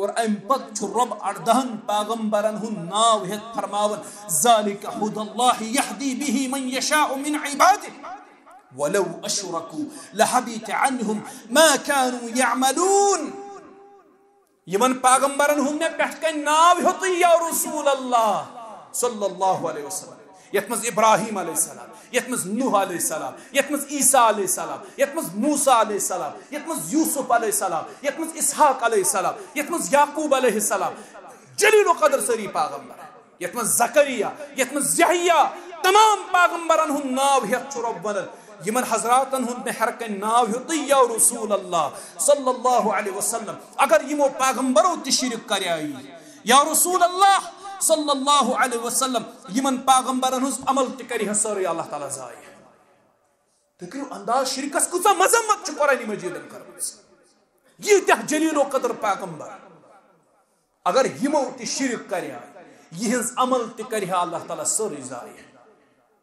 اور ام پت چھ رب 18 پیغمبرن ہن ناو ہت فرماون ذالک ھدی اللہ یہدی به من یشاء من عباده ولو اشرکوا لحبط عنهم ما كانوا يعملون. یمن پیغمبرن ہن میں پٹھ کن ناو ہت یا رسول اللہ صلی اللہ علیہ وسلم یت مز ابراہیم علیہ السلام، یت مز نوح علیہ السلام، یت مز عیسیٰ علیہ السلام، یت مز موسیٰ علیہ السلام، یت مز یوسف علیہ السلام، یت مز اسحاق علیہ السلام، یت مز یعقوب علیہ السلام جلیل و قدر سری پیغمبر، یت مز زکریا، یت مز یحییٰ تمام پیغمبرن ہن ناو ہت چھ رب ونن یمن حضراتن ہن میں ہر کن ناو ہت یا رسول اللہ صلی اللہ علیہ وسلم. اگر یمو پیغمبرو تہ شرک کریائی یا رسول اللہ صلی اللہ علیہ وسلم یمن پیغمبرن ہز عمل تہ کری ساری اللہ تعالیٰ ضائع. تو کرو انداز شرکس کتا مذمت چھ قرآن مجیدن کرمز یہ تہ جلیل و قدر پیغمبر اگر یمو تہ شرک کریا یہنز عمل تہ کری اللہ تعالیٰ ساری ضائع.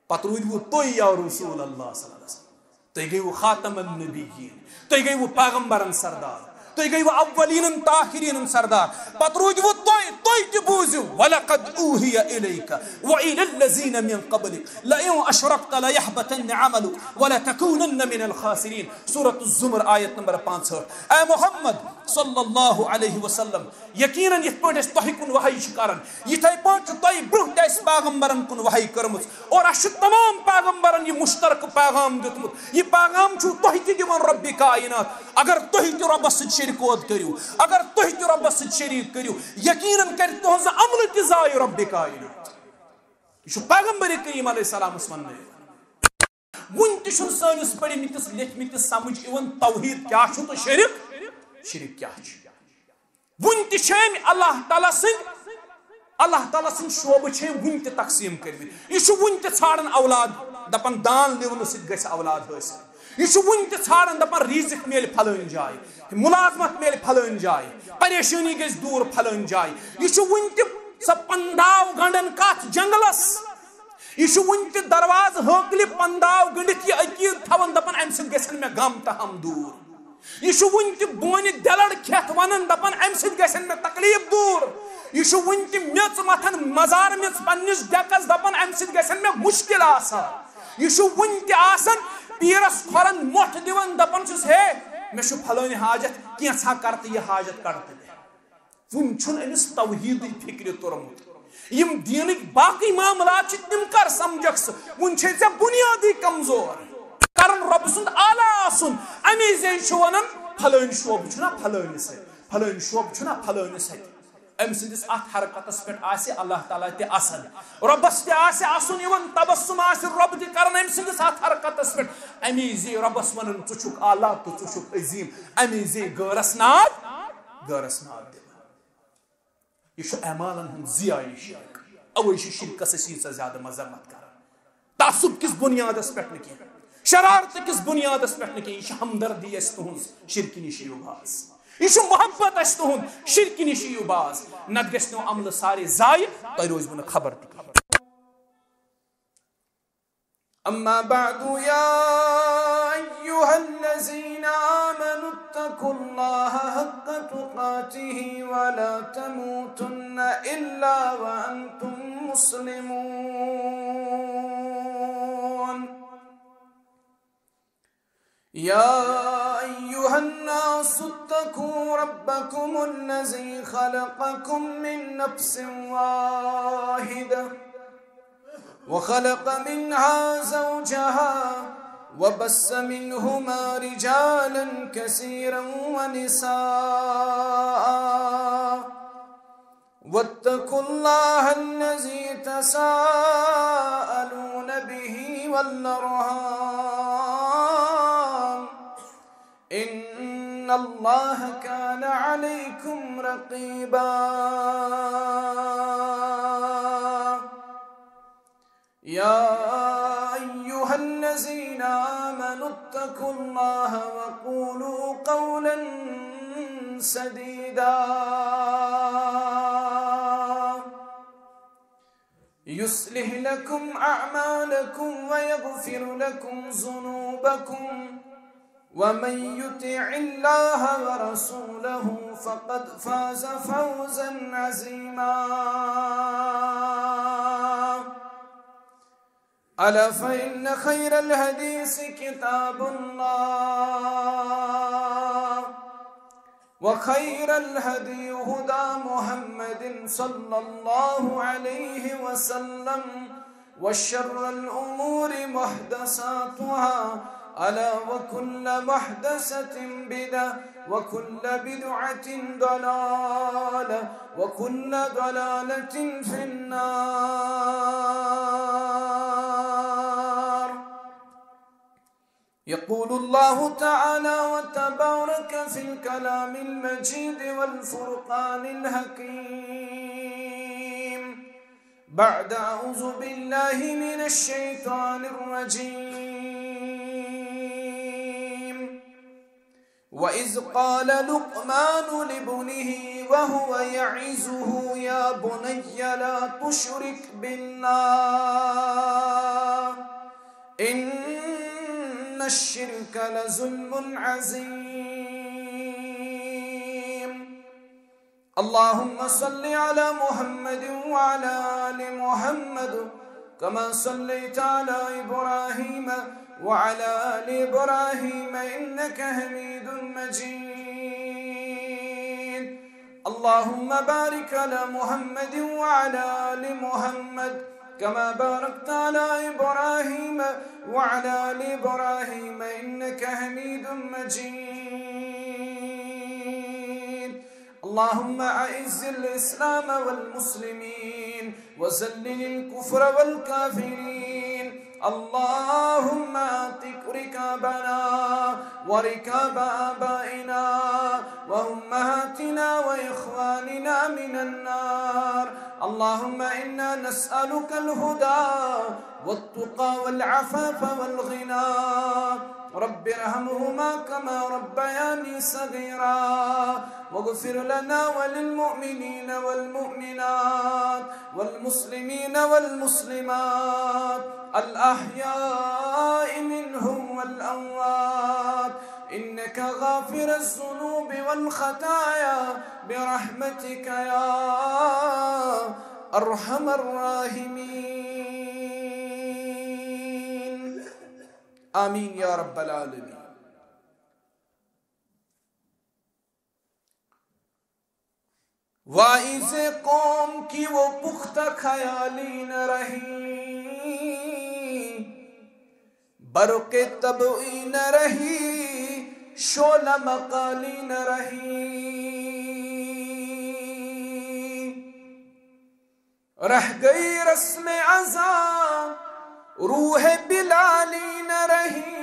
پتہ روٗدۍ وٕ تُہۍ یا رسول اللہ صلی اللہ علیہ وسلم تُہۍ گٔیوٕ خاتم النبیین تُہۍ گٔیوٕ پیغمبرن سردار تُہۍ گٔیوٕ اولین تاخرین سردار پتہ روٗدۍ وٕ تُہۍ تہِ بوٗزِو وَلَقَدْ أُوحِيَ إِلَيْكَ وَإِلَى الَّذِينَ مِن قَبْلِكَ لَئِنْ أَشْرَكْتَ لَيَحْبَطَنَّ عَمَلُكَ وَلَتَكُونَنَّ مِنَ الْخَاسِرِينَ. سورۃ الزمر آیت نمبر 65. اے محمد صلی اللہ علیہ وسلم یقیناً یت پٲٹھۍ أسۍ تۄہہِ کُن وحی چھِ کران یِتھَے پٲٹھۍ چھُ تۄہہِ برونٛہہ تہِ اَسہِ پیغمبرن کُن وحی کٔرمٕژ اور اَسہِ چھُ تمام پیغمبرن یہِ مُشترکہٕ پیغام دیُتمُت. یہِ پیغام چھُو تۄہہِ تہِ دِوان رۄبِ کائنات اگر تُہۍ تہِ رۄبس سۭتۍ شرکوت کٔرِو اگر تُہۍ تہِ رۄبس سۭتۍ شریٖک کٔرِو یقیناً کرِ تُہنٛز عملہٕ تہِ ضایع رۄبِ کائنات. یہِ چھُ پیغمبر کریم علیہ السلامس وننہٕ وُنہِ تہِ چھُنہٕ سٲنِس پٔرمٕتِس لیکھمٕتِس سمجھ یِوان توحیٖد کیٛاہ چھُ تہٕ شرک کیٛاہ چھُ. وُنہِ تہِ چھِ أمۍ اللہ تعالیٰ سٕنٛدۍ شعوبہٕ چھِ أمۍ وُنہِ تہِ تقسیٖم کٔرمٕتۍ. یہِ چھُ وُنہِ تہِ ژھانڈان اولاد دپان دان لِونہٕ سۭتۍ گژھِ اولاد حٲصِل. یہ وُنہِ تہِ ژھانڈان دپان ریزق میلہِ پھلٲنۍ جایہِ ملازمت میلہِ پھلٲنۍ جایہِ پریشٲنی گژھِ دوٗر پھلٲنۍ جایہِ. یہ وُنہِ تہِ سۄ پنداو گنڈان کتھ جنگلس یہ وُنہِ تہِ درواز ہٲکلہِ پنداو گٔنڈِتھ یہِ عقیٖد تھاوان دپان امہِ سۭتۍ گژھن مےٚ غم تہٕ ہم دوٗر. یہ وُنہِ تہِ بونہِ دٮ۪لڑ کھٮ۪تھ ونان دپان امہِ سۭتۍ گژھن مےٚ تکلیٖف دوٗر. یہ وُنہِ تہِ میٚژ متھان مزار میٚژ پننِس ڈیکس دپان امہِ سۭتۍ گژھن مےٚ مُشکل آسان. یہ وُنہِ تہِ آسان پیرس کھۄرن مۄٹھ دِوان دپان چھُس ہے مےٚ چھُ پھلٲنۍ حاجت کینٛژھا کر تہٕ یہِ حاجت کڑ تہٕ مےٚ. وُنہِ چھُنہٕ أمِس توحیٖدٕے فِکرِ توٚرمُت. یِم دیٖنٕکۍ باقٕے معاملات چھِ تِم کر سمجھکھ ژٕ وُنہِ چھے ژےٚ بُنیادٕے کمزور کرن رۄبہٕ سُنٛد آلا آسُن. امی زَن چھُ ونان پھلٲنۍ شعوبہٕ چھُنہ پھلٲنِس سۭتۍ پھلٲنۍ شعوبہٕ چھُنہ پھلٲنِس سۭتۍ أمۍ سٕنٛدِس اَتھ حرکتس پٮ۪ٹھ آسہِ اللہ تعالیٰ تہِ اَصل رۄبس تہِ آسہِ اَسُن یِوان تبسُم آسہِ رۄب تہِ کران أمۍ سٕنٛدِس اَتھ حرکتس پٮ۪ٹھ امی زِ رۄبس ونان ژٕ چھُکھ آلا تہٕ ژٕ چھُکھ عظیٖم امی زِ غٲرس ناد دِوان. یہ چھُ اعمالن ہُنٛد ضیاعی شرک. اوے چھِ شرکس أسۍ ییٖژاہ زیادٕ مذمت کران تعصب کِس بُنیادس پٮ۪ٹھ نہٕ کینٛہہ شرارتہٕ کِس بُنیادس پٮ۪ٹھ نہٕ کینٛہہ. یہِ چھِ ہمدردی اَسہِ تُہنٛز شرکہِ نِش یِیِو باز. یہ محبت اَسہِ تُہُنٛد شرکہِ نِش یِیِو باز نتہٕ گژھِ نہٕ عملہٕ سارے ضایع تۄہہِ روزوٕ نہٕ خبر تہِ. أما بعد يا أيها الذين آمنوا اتقوا الله حق تقاته ولا تموتن إلا وأنتم مسلمون. يا أيها الناس اتقوا ربكم الذي خلقكم من نفس واحدة وخلق منها زوجها وبث منهما رجالا كثيرا ونساء واتقوا الله الذي تساءلون به والأرحام إن الله كان عليكم رقيبا. يا أيها الذين آمنوا اتقوا الله وقولوا قولا سديدا يصلح لكم أعمالكم ويغفر لكم ذنوبكم ومن يطع الله ورسوله فقد فاز فوزا عظيما ألا فإن خير الحديث كتاب الله وخير الهدي هدى محمد صلى الله عليه وسلم وشر الأمور محدثاتها ألا وكل محدثة بدعة وكل بدعة ضلالة وكل ضلالة في النار. يقول الله تعالى وتبارك في الكلام المجيد والفرقان الحكيم بعد أعوذ بالله من الشيطان الرجيم وإذ قال لقمان لابنه وهو يعظه يا بني لا تشرك بالله إن الشرك لظلم عظيم. اللهم صل على محمد وعلى آل محمد كما صليت على إبراهيم وعلى آل إبراهيم إنك حميد مجيد. اللهم بارك على محمد وعلى آل محمد كما باركت على إبراهيم وعلى آل إبراهيم إنك حميد مجيد. اللهم أعز الإسلام والمسلمين وذلل الكفر والكافرين. اللهم اعتق ركابنا وركاب آبائنا وأمهاتنا وإخواننا من النار. اللهم إنا نسألك الهدى والتقى والعفاف والغنى. رب ارحمهما كما ربياني صغيرا واغفر لنا وللمؤمنين والمؤمنات والمسلمين والمسلمات الأحياء منهم والأموات إنك غافر الذنوب والخطايا برحمتك يا أرحم الراحمين. آمین یا رب العالمین. واعظ قوم کی وہ پختہ خیالی نہ رہی برق طبعی نہ رہی شعلہ مقالی نہ رہی رہ گئی رسم عزا روح بلالی نہ رہی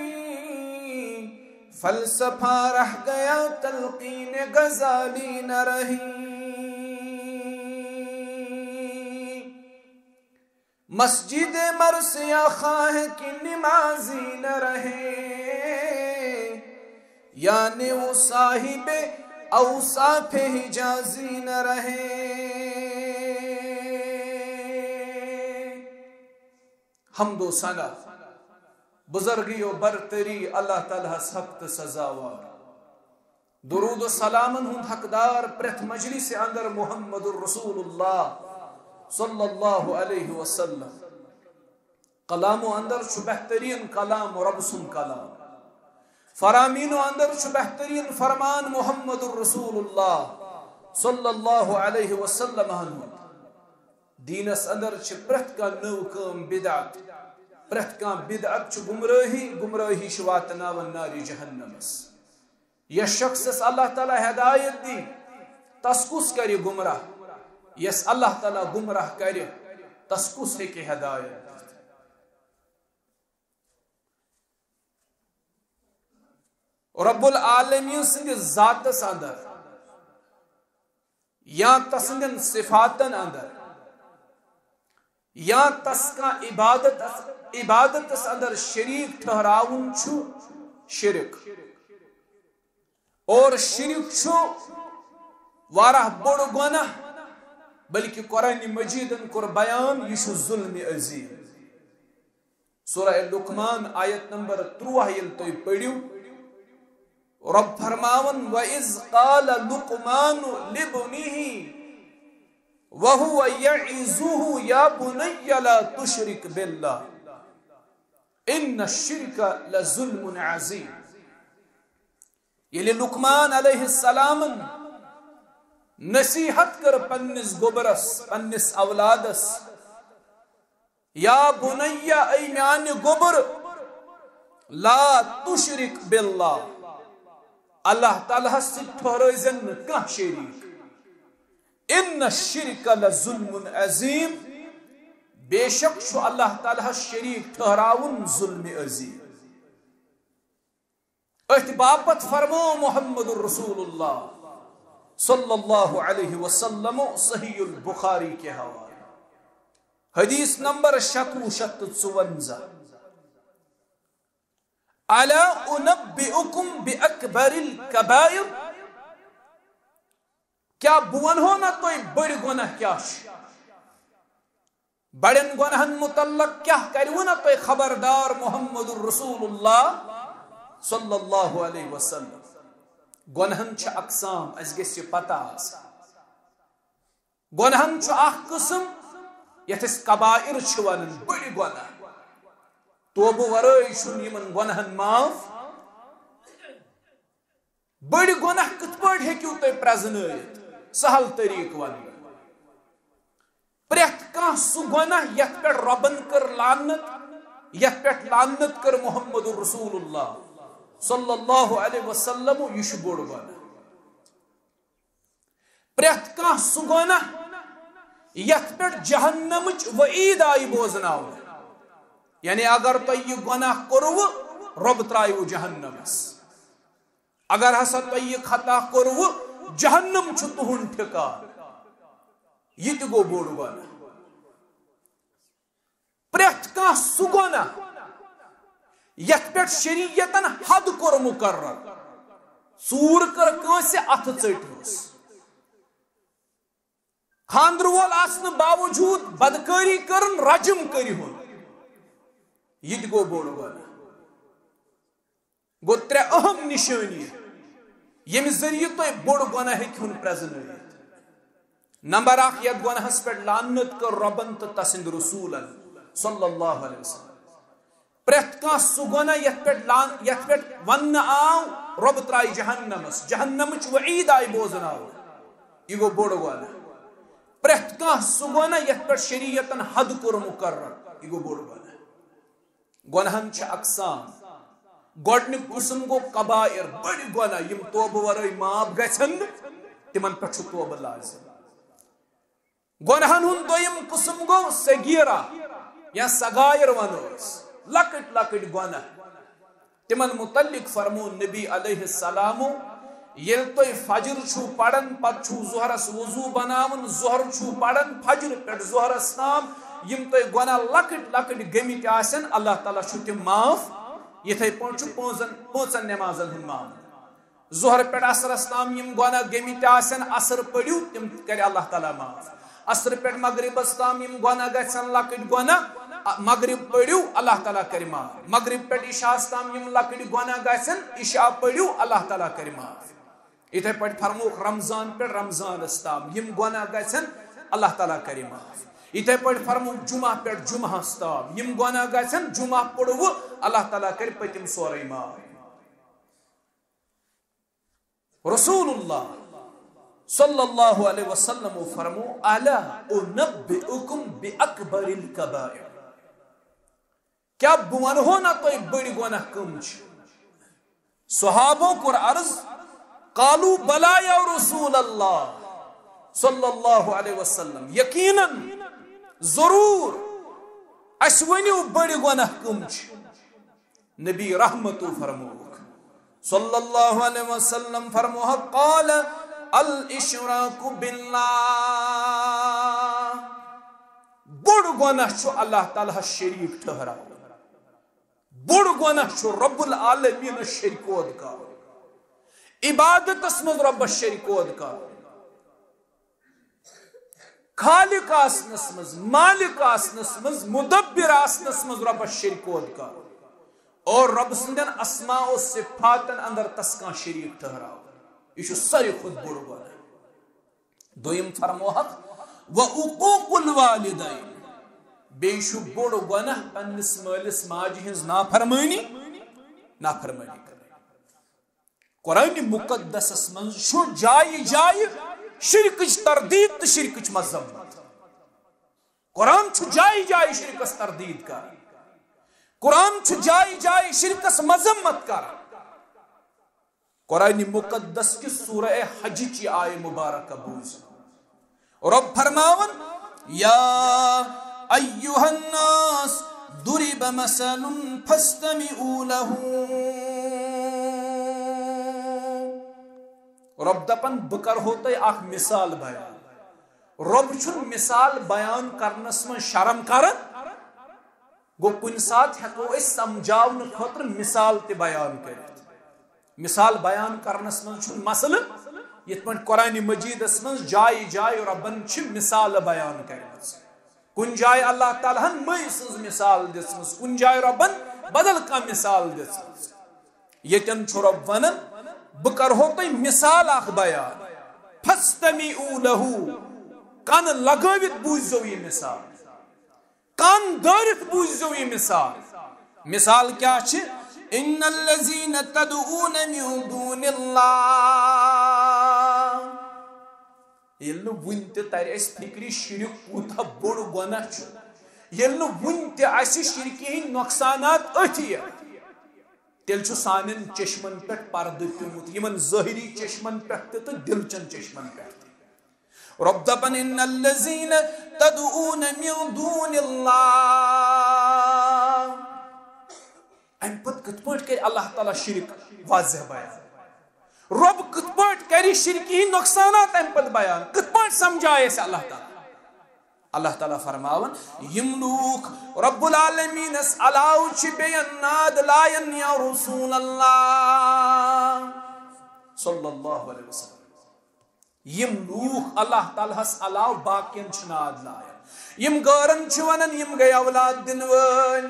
فلسفہ رہ گیا تلقین غزالی نہ رہی مسجد مرثیہ خواہ کی نمازی نہ رہے یعنی وہ صاحب اوصاف حجازی نہ رہے حمد و ثنا بزرگی و برتری اللہ تعالیٰ سخت سزاوار درود و سلامن ہند حقدار پرت مجلس اندر محمد الرسول اللہ صلی اللہ علیہ وسلم کلام و اندر چھ بہترین کلام رب سن کلام فرامین و اندر چھ بہترین فرمان محمد الرسول اللہ صلی اللہ علیہ وسلم دینس اندر چھ پرت کا نو کام بدعت پرت کا بدعت چھ گمراہی شواتناون ناری جہنمس یہ شخص اللہ تعالی ہدایت دی تسکس کری گمراہ یس اللہ تعالی گمراہ کری تسکس ہے کہ ہدایت رب العالمین سند ذات اندر یا تسندن صفاتن اندر یا تس کا عبادت اندر شریک ٹھہراون چھو شرک اور شرک چھو وارہ بڑ گناہ بلکہ قرآن مجیدن کر بیان یہ ظلم عظیم سورہ لقمان آیت نمبر 3 یل تو پڑھو رب فرماون وَإِذْ قَالَ لُقْمَانُ لِابْنِهِ وَهُوَ يَعِظُهُ يَا بُنَيَّ لَا تُشْرِكْ بِاللَّهِ إِنَّ الشِّرْكَ لَظُلْمٌ عَظِيمٌ. ییٚلہِ لُقمان علیہ السلام نصیحت کر پننس گوبرس پننس اولادس یا بنیہ اے میانہ گوبر لا تشرک باللہ اللہ تعالیٰ ست ٹھہرٲیزن نہٕ کانٛہہ شریٖک ان الشرک لظلم عظیم بے شک چھُ اللہ تعالیٰ شریٖک ٹھہراوُن ظلم عظیم. اتھ باپت فرمو محمد الرسول اللہ صلی اللہ علیہ وسلم صحیح البخاری کے حوالے حدیث نمبر 654. الا انبئکم باکبر الکبائر کیا بہ ونہو نا تۄہہِ بٔڑۍ گۄناہ کیٛاہ چھِ بڑین گۄناہن متعلق کیا کریو نا تۄہہِ خبردار محمد الرسول اللہ صلی اللہ علیہ وسلم. گۄناہن چھِ اقسام اس گژھِ پتہ آسٕنۍ. گۄناہن چھُ اکھ قسم یتھ أسۍ کبائر چھِ ونان بٔڑۍ گۄناہ توبہٕ ورٲے چھُنہٕ یِمن گۄناہن معاف. بٔڑۍ گۄناہ کِتھ پٲٹھۍ ہیٚکِو تُہۍ پرٛزنٲیِتھ سہل طریٖقہٕ ونہٕ بہٕ. پرٛٮ۪تھ کانٛہہ سُہ گۄناہ یتھ پٮ۪ٹھ رۄبن کٔر لعنت یتھ پٮ۪ٹھ لعنت کٔر محمد رسول اللہ صلی اللہ علیہ وسلم یہ چھُ بوٚڑ گۄناہ. پرٛٮ۪تھ کانٛہہ سُہ گۄناہ یتھ پٮ۪ٹھ جہنمٕچ وعیٖد آیہِ بوزناونہٕ یعنی اگر تۄہہِ یہِ گۄناہ کوٚروٕ رۄب ترٛایوٕ جہنمس. اگر ہسا تۄہہِ یہِ خطا کوٚروٕ جہنم چھُ تُہُنٛد ٹھِکان. یہِ تہِ گوٚو بوٚڑ گۄناہ. پرٛٮ۪تھ کانٛہہ سُہ گۄناہ یتھ پٮ۪ٹھ شریعتن حد کوٚر مقرر. ژوٗر کٔر کٲنٛسہِ اتھٕ ژٔٹۍہوس. خاندر وول آسنہٕ باوجوٗد بدکٲری کٔرٕن رجم کٔرۍہُن. یہِ تہِ گوٚو بوٚڑ گۄناہ. گوٚو 3 اہم نشٲنی ییٚمہِ ذٔریعہٕ تۄہہِ بوٚڑ گۄناہ ہیٚکہُن پرٛزنٲیِتھ. نمبر 1 یتھ گۄناہس پٮ۪ٹھ لعنت کٔر رۄبن تہٕ تسٕنٛدِ رسوٗلن صلی اللہ علیہ وسلم. پرٛٮ۪تھ کانٛہہ سُہ گۄناہ یتھ پٮ۪ٹھ وننہٕ آو رۄب ترٛایہِ جہنمس جہنمٕچ وعیٖد آیہِ بوزناونہٕ یہِ گوٚو بوٚڑ گۄناہ. پرٛٮ۪تھ کانٛہہ سُہ گۄناہ یتھ پٮ۪ٹھ شریعتن حد کوٚر مقرر یہِ گوٚو بوٚڑ گۄناہ. گۄناہن چھِ اقسام. گۄڈنیُک قٕسم گوٚو کبائر بٔڑۍ گۄناہ یِم توبہٕ ورٲے معاف گژھن نہٕ تِمن پٮ۪ٹھ چھُ توبہٕ لازم. گۄناہن ہُنٛد دوٚیِم قٕسم گوٚو صغیرہ یا صغائر ونو أسۍ لۄکٕٹۍ لۄکٕٹۍ گۄناہ. تِمن متعلق فرمو نبی علیہ السلام ییٚلہِ تُہۍ فجر چھُو پران پتہٕ چھُو ظہرس وضوٗ بناوُن ظہر چھُو پران فجر پٮ۪ٹھ ظہرس تام یِم تۄہہِ گۄناہ لۄکٕٹۍ لۄکٕٹۍ گٔمٕتۍ آسن اللہ تعالیٰ چھُ تِم معاف. یِتھے پٲٹھۍ چھُ پانٛژن نٮ۪مازن ہُنٛد معاملہٕ. ظہر پٮ۪ٹھ عصرس تام یِم گۄناہ گٔمٕتۍ آسن عصر پٔرِو تِم کرِ اللہ تعالیٰ معاف. عصر پٮ۪ٹھ مغربس تام یِم گۄناہ گژھن لۄکٕٹۍ گۄناہ مغرب پٔرِو اللہ تعالیٰ کرِ معاف. مغرب پٮ۪ٹھ عشاہس تام یِم لۄکٕٹۍ گۄناہ گژھن عشاء پٔرِو اللہ تعالیٰ کرِ معاف. یِتھے پٲٹھۍ فرموکھ رمضان پٮ۪ٹھ رمضانس تام یِم گۄناہ گژھن اللہ تعالیٰ کرِ معاف. یِتھے پٲٹھۍ فرموکھ جمعہ پٮ۪ٹھ جمعہس تام یِم گۄناہ گژھن جمعہ پوٚروٕ اللہ تعالیٰ کرِ پٔتِم سورُے معاف. رسول اللہ صلی اللہ علیہ وسلم فرمو الا انبئکم باکبر الکبائر کیا بہٕ ونہو نا تۄہہِ بٔڑۍ گۄناہ کٕم چھِ. صحابو کوٚر عرض قالوا بلا یا رسول اللہ صلی اللہ علیہ وسلم یقیناً ضرور اس ؤنِو بٔڑۍ گۄناہ کٕم چھِ. نبی رحمتو فرموکھ صلی اللہ علیہ وسلم فرموکھ قال الاشراک باللہ بوٚڑ گۄناہ چھُ اللہ تعالیٰ شریٖک ٹھہراوُن. بوٚڑ گۄناہ چھُ رب العالمیٖنس شریٖکود کرُن عبادتس منٛز رۄبس شریٖکود کرُن. خالق آسنس منٛز مالک آسنس منٛز مدبر آسنس منٛز رۄبس شریٖکود کرُن. اور رب سندن اسماء و صفاتن اندر تسکان شریک ٹھہراو یہ ساری خود بڑ گناہ دویم فرموہک وعقوق الوالدین بیش بڑ گناہ پنس مالس ماجہ ہنز نافرمانی کر قرآن مقدس من جائے جائے شرکچ تردید تو شرکچ مذمت قرآن جائے جائے شرکس تردید کر قرآن جائے جائے شرکس مذمت کر قرآن مقدس کی سورہ حج کی آئے مبارکہ بوز رب فرماون یا ایوہ الناس ضرب مثل فاستمعوا له رب دپن بکر ہوتا ہے اخ مثال بیان رب چھن مثال بیان کرنس من شرم کرن گو کن سات ہیکو اس سمجھاون خاطر مثال تے بیان کرت مثال بیان کرنس من چھن مسئلہ یت پن قرآن مجید اس من جائے جائے ربن چھ مثال بیان کرت کن جائے اللہ تعالیٰ ہن مئی سز مثال دسمس کن جائے ربن بدل کا مثال دسمس یتن چھ رب ونن بکر ہوتا مثال اخ بیان فاستمعوا له کان لگاوت بوزو یہ مثال کان دارت بوزو یہ مثال کیا چھ ان الذين تدعون من دون الله یلن ونت تر اس فکری شرک کوتا بڑ گناہ چھ یلن ونت اس شرکی نقصانات اتھی تیل چھ سانن چشمن پہ پرد پیومت یمن ظاہری چشمن پہ تو دلچن چشمن پہ رب دپن ان الذين تدعون من دون الله ام پت کت پٹ کہ اللہ تعالی شرک واضح بیان رب کت پٹ کری شرکی نقصانات ام پت بیان کت پٹ سمجھائے سے اللہ تعالی فرماون یم لوگ رب العالمین اس علاو چھ بیناد لائن یا رسول اللہ صلی اللہ علیہ وسلم یم لوگ اللہ تعالی اس علاو باقین چھناد لائن یم گارن چھونن یم گئی اولاد دن ول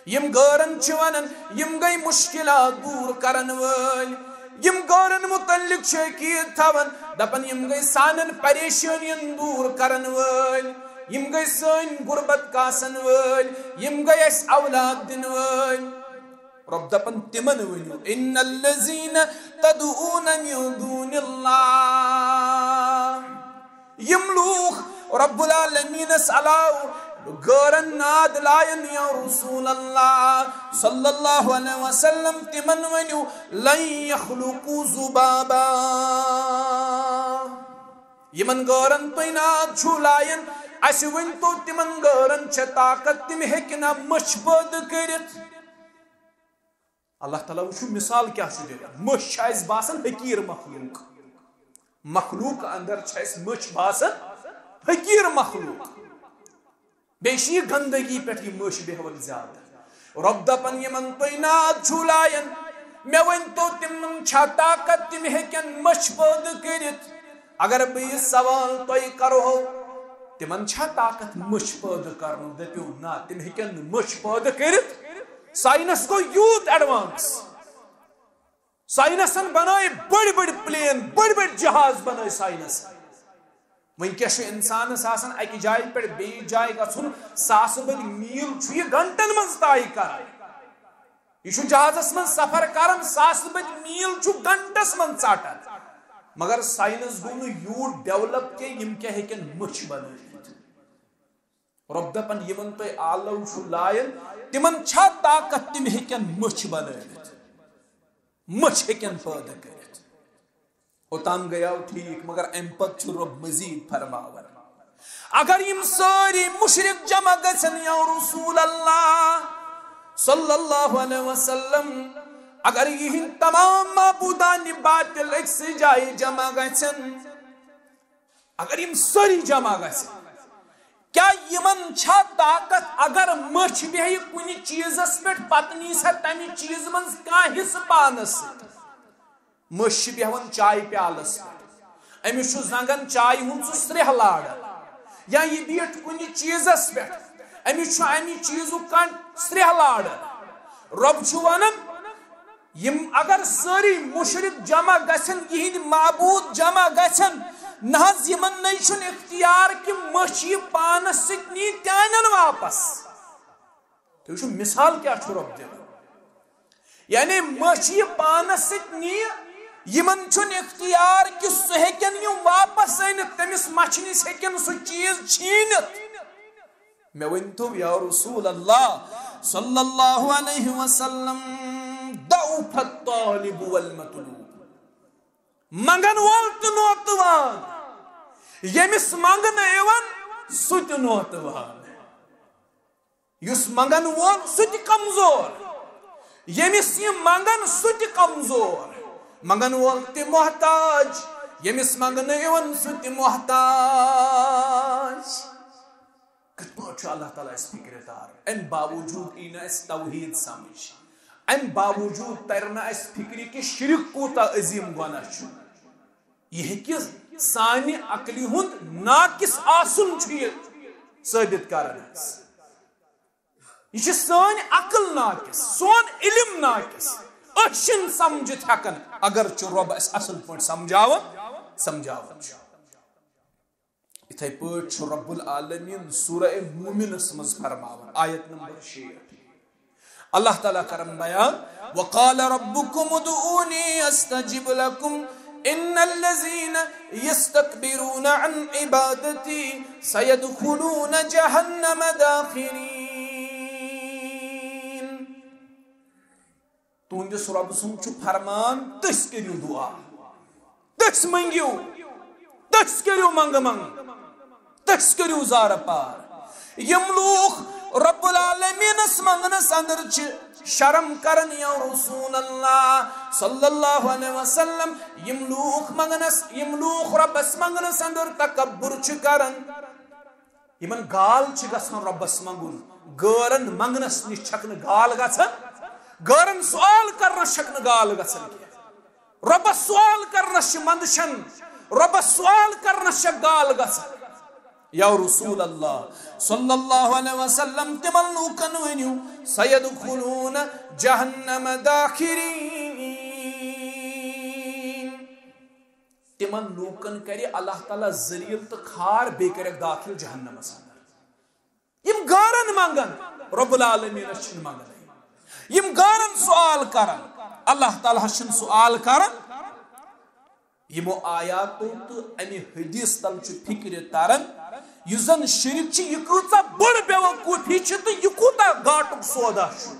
یم گارن چھونن یم گئی مشکلات دور کرن ول یم گارن متعلق شکیت تھون دپن یم گئی سانن پریشانین دور کرن ول یم گئی سن غربت کاسن ول یم گئی اس اولاد دن ول رب دپن تمن ونیو ان الذين تدعون من دون الله یم لوگ رب العالمین اس علاو گارن ناد لائن یا رسول اللہ صلی اللہ علیہ وسلم تمن ونیو لن یخلقوا ذبابا یمن گارن تو ناد چھو لائن اس ون تو تمن گارن چھ طاقت تم ہیکنا مچھ پد کرت اللہ تعالیٰ وچھو مثال کیا چھ دے مچھ چھائز باسن حقیر مخلوق اندر چھائز مچھ باسن حقیر مخلوق بیشی گندگی پیٹھ یہ مش بہول زیادہ رب دپن یمن توی ناد چھولائن میں ون تو تمن چھا طاقت تم ہیکن مش پود کرت اگر بہ سوال توی کرو تمن چھا طاقت مش پود کرن دپیو نا تم ہیکن مش پود کرت سائنس کو یوت ایڈوانس سائنسن بنائے بڑی بڑی پلین بڑی بڑی جہاز بنائے سائنس ونکس انسانس آسان اکی جائے پہ بیس جائے گھن ساس بل میل یہ گھنٹن من طے کر یہ جہازس من سفر کران ساس بل میل گھنٹس من ژٹان مگر سائنس گو یوت ڈیولپ کی یم کیا ہیکن مچھ بنائت رب دپن یمن تہ آلو لائن تمن چھا طاقت تم ہیکن مچھ بنائت مچھ ہیکن پٲدٕ کٔرِتھ اوتام گیا ٹھیک مگر ام پت رب مزید فرماون اگر یم ساری مشرک جمع گژھن یا رسول اللہ صلی اللہ علیہ وسلم اگر یہ تمام معبودان باطل ایک سی جائے جمع گژھن اگر یم ساری جمع گژھن کیا یمن چھا طاقت اگر مچھ بیہی کنی چیزس پہ پتنی سے تمی چیز من کان حصہ پانس مچھ بیہون چائے پیالس پہ امس زنگن چائے ہن سرہ لاڑ یا یہ بیٹھ کنی چیزس پہ امس امی چیزو کان سرہ لاڑ رب چھُ وَنان یم اگر ساری مشرک جمع گژھن یہند معبود جمع گژھن نہ حظ یمن نئی چھُنہٕ اختیار کہ مچھ پانس سۭتۍ نی تانن واپس. تُہۍ وٕچھِو مثال کیا چھُ رب دِوان یعنی مچھ پانس سۭتۍ نی یمن چھُنہٕ اختیار کہ سُہ ہیٚکن یم واپس أنِتھ تٔمِس مچھِ نِش ہیٚکن سُہ چیٖز چھیٖنِتھ. مےٚ ؤنۍتو یا رسول اللہ صلی اللہ علیہ وسلم ضعف الطالب والمطلوب منگن وول تہٕ نوتوان ییٚمِس منگنہٕ یِوان سُہ تہِ نوتوان یُس منگن وول سُہ تہِ کمزور ییٚمِس یہِ منگن سُہ تہِ کمزور منگن وول تہِ محتاج ییٚمِس منگنہٕ یِوان سُہ تہِ محتاج. کِتھ پٲٹھۍ چھُ اللہ تعالیٰ اَسہِ فِکرِ دار اَمہِ باوجوٗد ای نہٕ اَسہِ توحیٖد سمجھ اَمہِ باوجوٗد تَرِ نہٕ اَسہِ فِکرِ کہِ شِرک کوٗتاہ عظیٖم گۄناہ چھُ. یہِ ہیٚکہِ سانہِ عقلہِ ہُنٛد ناقص آسُن چھُ یہِ ثٲبت کران حظ. یہ چھِ سٲنۍ عقل ناقص سون علم ناقص أسۍ چھِنہٕ سمجھِتھ ہٮ۪کان اگرچہِ رۄب اَسہِ اَصٕل پٲٹھۍ سمجھاوان چھُ. اِتھَے پٲٹھۍ چھُ رب العالمیٖن سورہ مومنس منٛز فرماوان آیت نمبر 6 اللہ تعالیٰ کرن بیان وقال ربكم ادعوني استجب لكم ان الذين يستكبرون عن عبادتي سيدخلون جهنم داخرين. تُہنٛدِس رۄبہٕ سُنٛد چھُ فرمان تٔسۍ کٔرِو دعا تٔسۍ منٛگِو تٔسۍ کٔرِو منٛگہٕ تٔسۍ کٔرِو زارٕ پار. یم لوٗکھ رب العالمیٖنس منٛگنس اندر چھِ شرم کرن یا رسول اللہ صلی اللہ علیہ وسلم یم لوٗکھ ربس منٛگنس اندر تکبر چھِ کران یمن گال چھِ گژھان ربس منٛگُن غٲرن منٛگنس نِش چھکھ نہٕ گال گژھان غٲرن سوال کرنس چھکھ نہٕ گال گژھان کینٛہہ ربس سوال کرنس چھِ منٛدچھان ربس سوال کرنس چھکھ گال گژھان. یا رسول اللہ صلی اللہ علیہ وسلم تمن لوکن ونیو سیدخلون جہنم داخرین تمن لوکن کرِ اللہ تعالیٰ ذلیل تو کھار بیٚیہِ کریکھ داخل جہنمس اندر. یم غٲرن منگن رب العالمینس چھِنہٕ منگن یم غٲرن سوال کرن اللہ تعالیٰ چھِنہٕ سوال کرن. یمو آیاتو تو امہِ حدیث تل چھُ فکرِ تران یُس زن شرک چھِ یہِ کۭژاہ بٔڑ بیوقوٗفی چھِ تہٕ یہِ کوٗتاہ گاٹُک سودا چھُ.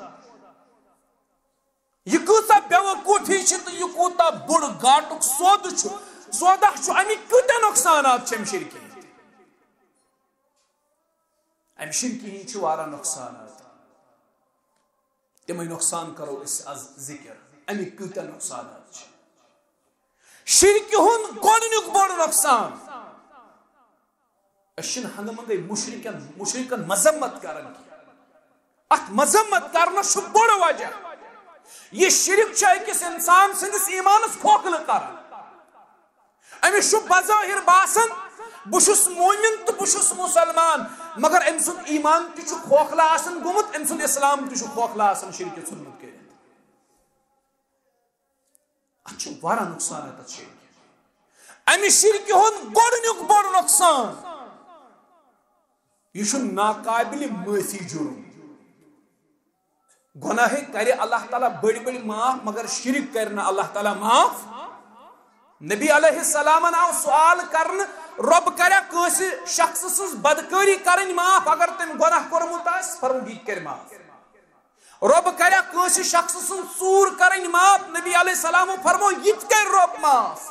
یہِ کۭژاہ بیوقوٗفی چھِ تہٕ یہِ کوٗتاہ بوٚڑ گاٹُک سودٕ چھُ سودا چھُ امیِکۍ کۭتیاہ نۄقصانات چھِ امہِ شرکہِ ہٕنٛدۍ. امہِ شرکہِ ہٕنٛدۍ چھِ واریاہ نۄقصانات تِمے نۄقصان کرو أسۍ آز ذِکر امیِکۍ کۭتیاہ نۄقصانات چھِ. شرکہِ ہُنٛد گۄڈنیُک بوٚڑ نۄقصان أسۍ چھِنہٕ ہنگہٕ منگے مشرکن مذمت کران کینٛہہ اتھ مذمت کرنس چھُ بوٚڑ وجہ یہِ شرک چھُ أکِس انسان سٕنٛدِس ایٖمانس کھوکھلہٕ کران. أمِس چھُ بظٲہِر باسان بہٕ چھُس مومِن تہٕ بہٕ چھُس مُسلمان مگر أمۍ سُنٛد ایٖمان تہِ چھُ کھوکھلہٕ آسان گوٚمُت أمۍ سُنٛد اسلام تہِ چھُ کھوکھلہٕ آسان شرکہِ ژھُنمُت کٔرِتھ. اتھ چھُ واریاہ نۄقصانات اتھ شرکہِ. امہِ شرکہِ ہُنٛد گۄڈنیُک بوٚڑ نۄقصان یہ چھُ ناقابل معافی جرم. گناہ کرِ اللہ تعالیٰ بڑی بڑی معاف مگر شرک کرِ نہٕ اللہ تعالیٰ معاف. نبی علیہ السلام آو سوال کرنہٕ رب کریا کٲنٛسہِ شخص سٕنٛز بدکٲری کرٕنۍ معاف اگر تٔمۍ گناہ کوٚرمُت آسہِ فرموُکھ یہِ کرِ معاف. رب کریا کٲنٛسہِ شخص سٕنٛز ژوٗر کرٕنۍ معاف نبی علیہ السلامو فرمو یہِ تہِ کرِ رب معاف.